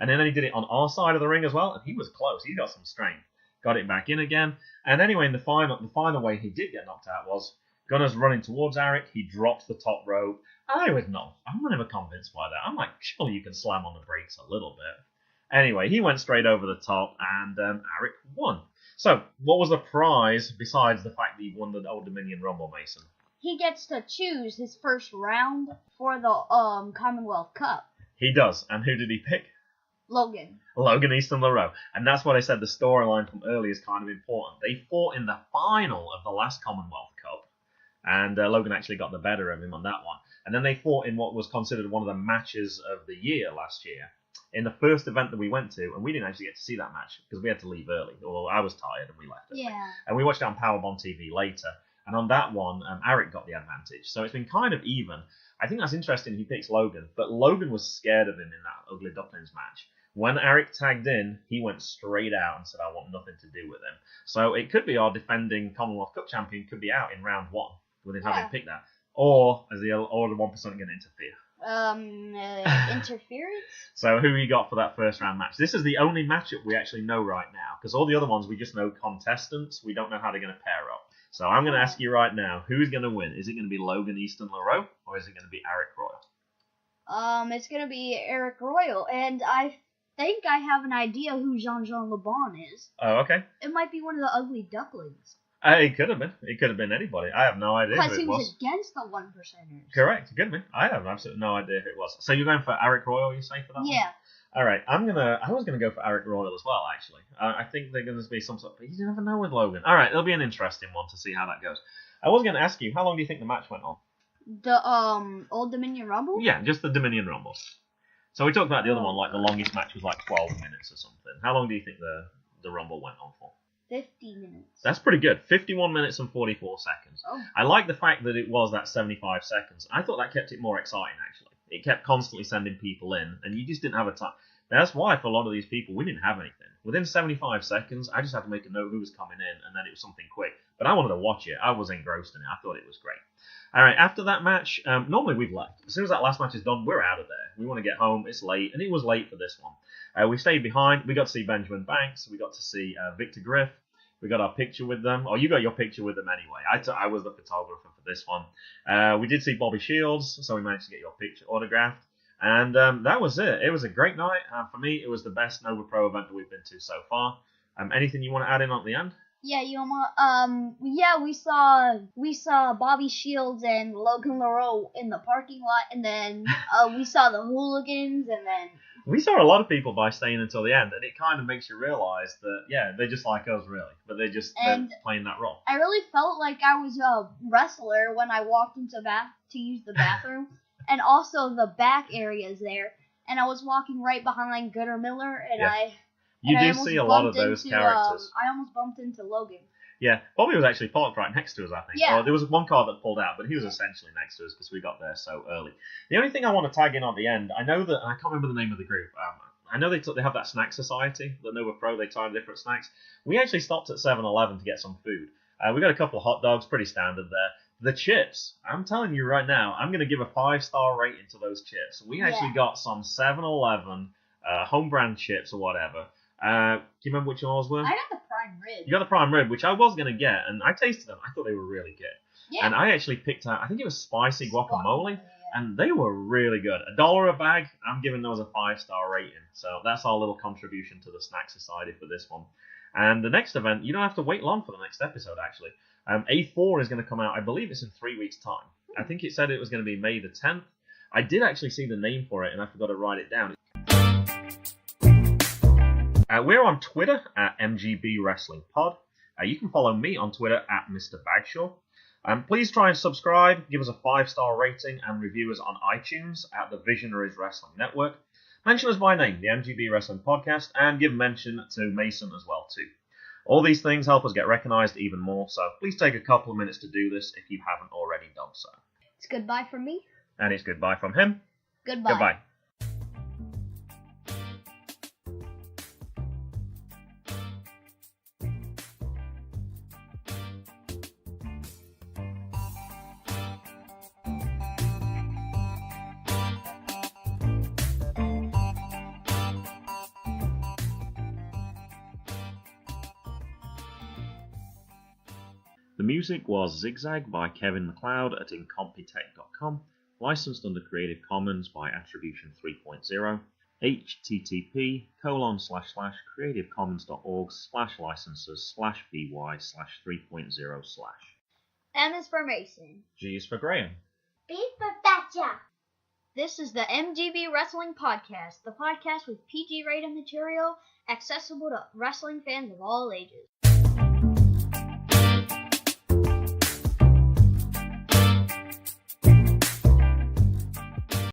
And then he did it on our side of the ring as well, and he was close. He got some strength. Got it back in again. And anyway, in the final way he did get knocked out was Gunnar's running towards Arik. He drops the top rope. I'm never convinced by that. I'm like, surely you can slam on the brakes a little bit. Anyway, he went straight over the top, and Arik won. So, what was the prize besides the fact that he won the Old Dominion Rumble, Mason? He gets to choose his first round for the Commonwealth Cup. He does. And who did he pick? Logan Easton Leroux. And that's what I said the storyline from earlier is kind of important. They fought in the final of the last Commonwealth Cup. And Logan actually got the better of him on that one. And then they fought in what was considered one of the matches of the year last year. In the first event that we went to, and we didn't actually get to see that match because we had to leave early. Or I was tired and we left early. Yeah. And we watched it on Powerbomb TV later. And on that one, Arik got the advantage. So it's been kind of even. I think that's interesting he picks Logan, but Logan was scared of him in that Ugly Ducklings match. When Arik tagged in, he went straight out and said, I want nothing to do with him. So it could be our defending Commonwealth Cup champion could be out in round 1 with him having picked that. Or the 1% going to interfere. Interference? So who you got for that first round match? This is the only matchup we actually know right now, because all the other ones we just know contestants. We don't know how they're going to pair up. So I'm going to ask you right now, who's going to win? Is it going to be Logan Easton Leroux, or is it going to be Arik Royal? It's going to be Arik Royal, and I think I have an idea who Jean-Jean Le Bon is. Oh, okay. It might be one of the Ugly Ducklings. It could have been. It could have been anybody. I have no idea who it was. Because he was against the 1%ers. Correct. It could have been. I have absolutely no idea who it was. So you're going for Arik Royal, you say, for that one? Yeah. All right. I was going to go for Arik Royal as well, actually. I think they're going to be some sort of... You never know with Logan. All right. It'll be an interesting one to see how that goes. I was going to ask you, how long do you think the match went on? The Old Dominion Rumble? Yeah, just the Dominion Rumble. So we talked about the other one, like the longest match was like 12 minutes or something. How long do you think the Rumble went on for? 50 minutes. That's pretty good. 51 minutes and 44 seconds. Oh. I like the fact that it was that 75 seconds. I thought that kept it more exciting, actually. It kept constantly sending people in, and you just didn't have a time. That's why, for a lot of these people, we didn't have anything. Within 75 seconds, I just had to make a note who was coming in, and then it was something quick. But I wanted to watch it. I was engrossed in it. I thought it was great. All right, after that match, normally we've left. As soon as that last match is done, we're out of there. We want to get home. It's late, and it was late for this one. We stayed behind. We got to see Benjamin Banks. We got to see Victor Griff. We got our picture with them. Oh, you got your picture with them anyway. I was the photographer for this one. We did see Bobby Shields, so we managed to get your picture autographed. And that was it. It was a great night. For me, it was the best Nova Pro event that we've been to so far. Anything you want to add in at the end? Yeah, we saw Bobby Shields and Logan Leroux in the parking lot, and then we saw the Hooligans, and then we saw a lot of people by staying until the end, and it kind of makes you realise that they're just like us really, but they're playing that role. I really felt like I was a wrestler when I walked into to use the bathroom, and also the back areas there, and I was walking right behind Gooder Miller, and You do see a lot of those characters. I almost bumped into Logan. Yeah, Bobby was actually parked right next to us, I think. Yeah. There was one car that pulled out, but he was essentially next to us because we got there so early. The only thing I want to tag in on the end, I know that, I can't remember the name of the group, I know they have that snack society, the Nova Pro, they try different snacks. We actually stopped at 7-Eleven to get some food. We got a couple of hot dogs, pretty standard there. The chips, I'm telling you right now, I'm going to give a 5-star rating to those chips. We actually got some 7-Eleven home brand chips or whatever. Do you remember which ones were? I got the prime rib. You got the prime rib, which I was going to get, and I tasted them. I thought they were really good. Yeah. And I actually picked out, I think it was spicy guacamole, Yeah. and they were really good. $1 a bag, I'm giving those a 5-star rating. So that's our little contribution to the Snack Society for this one. And the next event, you don't have to wait long for the next episode, actually. A4 is going to come out, I believe it's in 3 weeks' time. I think it said it was going to be May the 10th. I did actually see the name for it, and I forgot to write it down. We're on Twitter at MGB Wrestling Pod. You can follow me on Twitter at Mr. Bagshaw. Please try and subscribe, give us a 5-star rating, and review us on iTunes at the Visionaries Wrestling Network. Mention us by name, the MGB Wrestling Podcast, and give mention to Mason as well too. All these things help us get recognised even more, so please take a couple of minutes to do this if you haven't already done so. It's goodbye from me. And it's goodbye from him. Goodbye. Goodbye. The music was Zigzag by Kevin MacLeod at incompetech.com, licensed under Creative Commons by Attribution 3.0, http://creativecommons.org/licenses/by/3.0/. M is for Mason. G is for Graham. B for Betcha. This is the MGB Wrestling Podcast, the podcast with PG-rated material accessible to wrestling fans of all ages.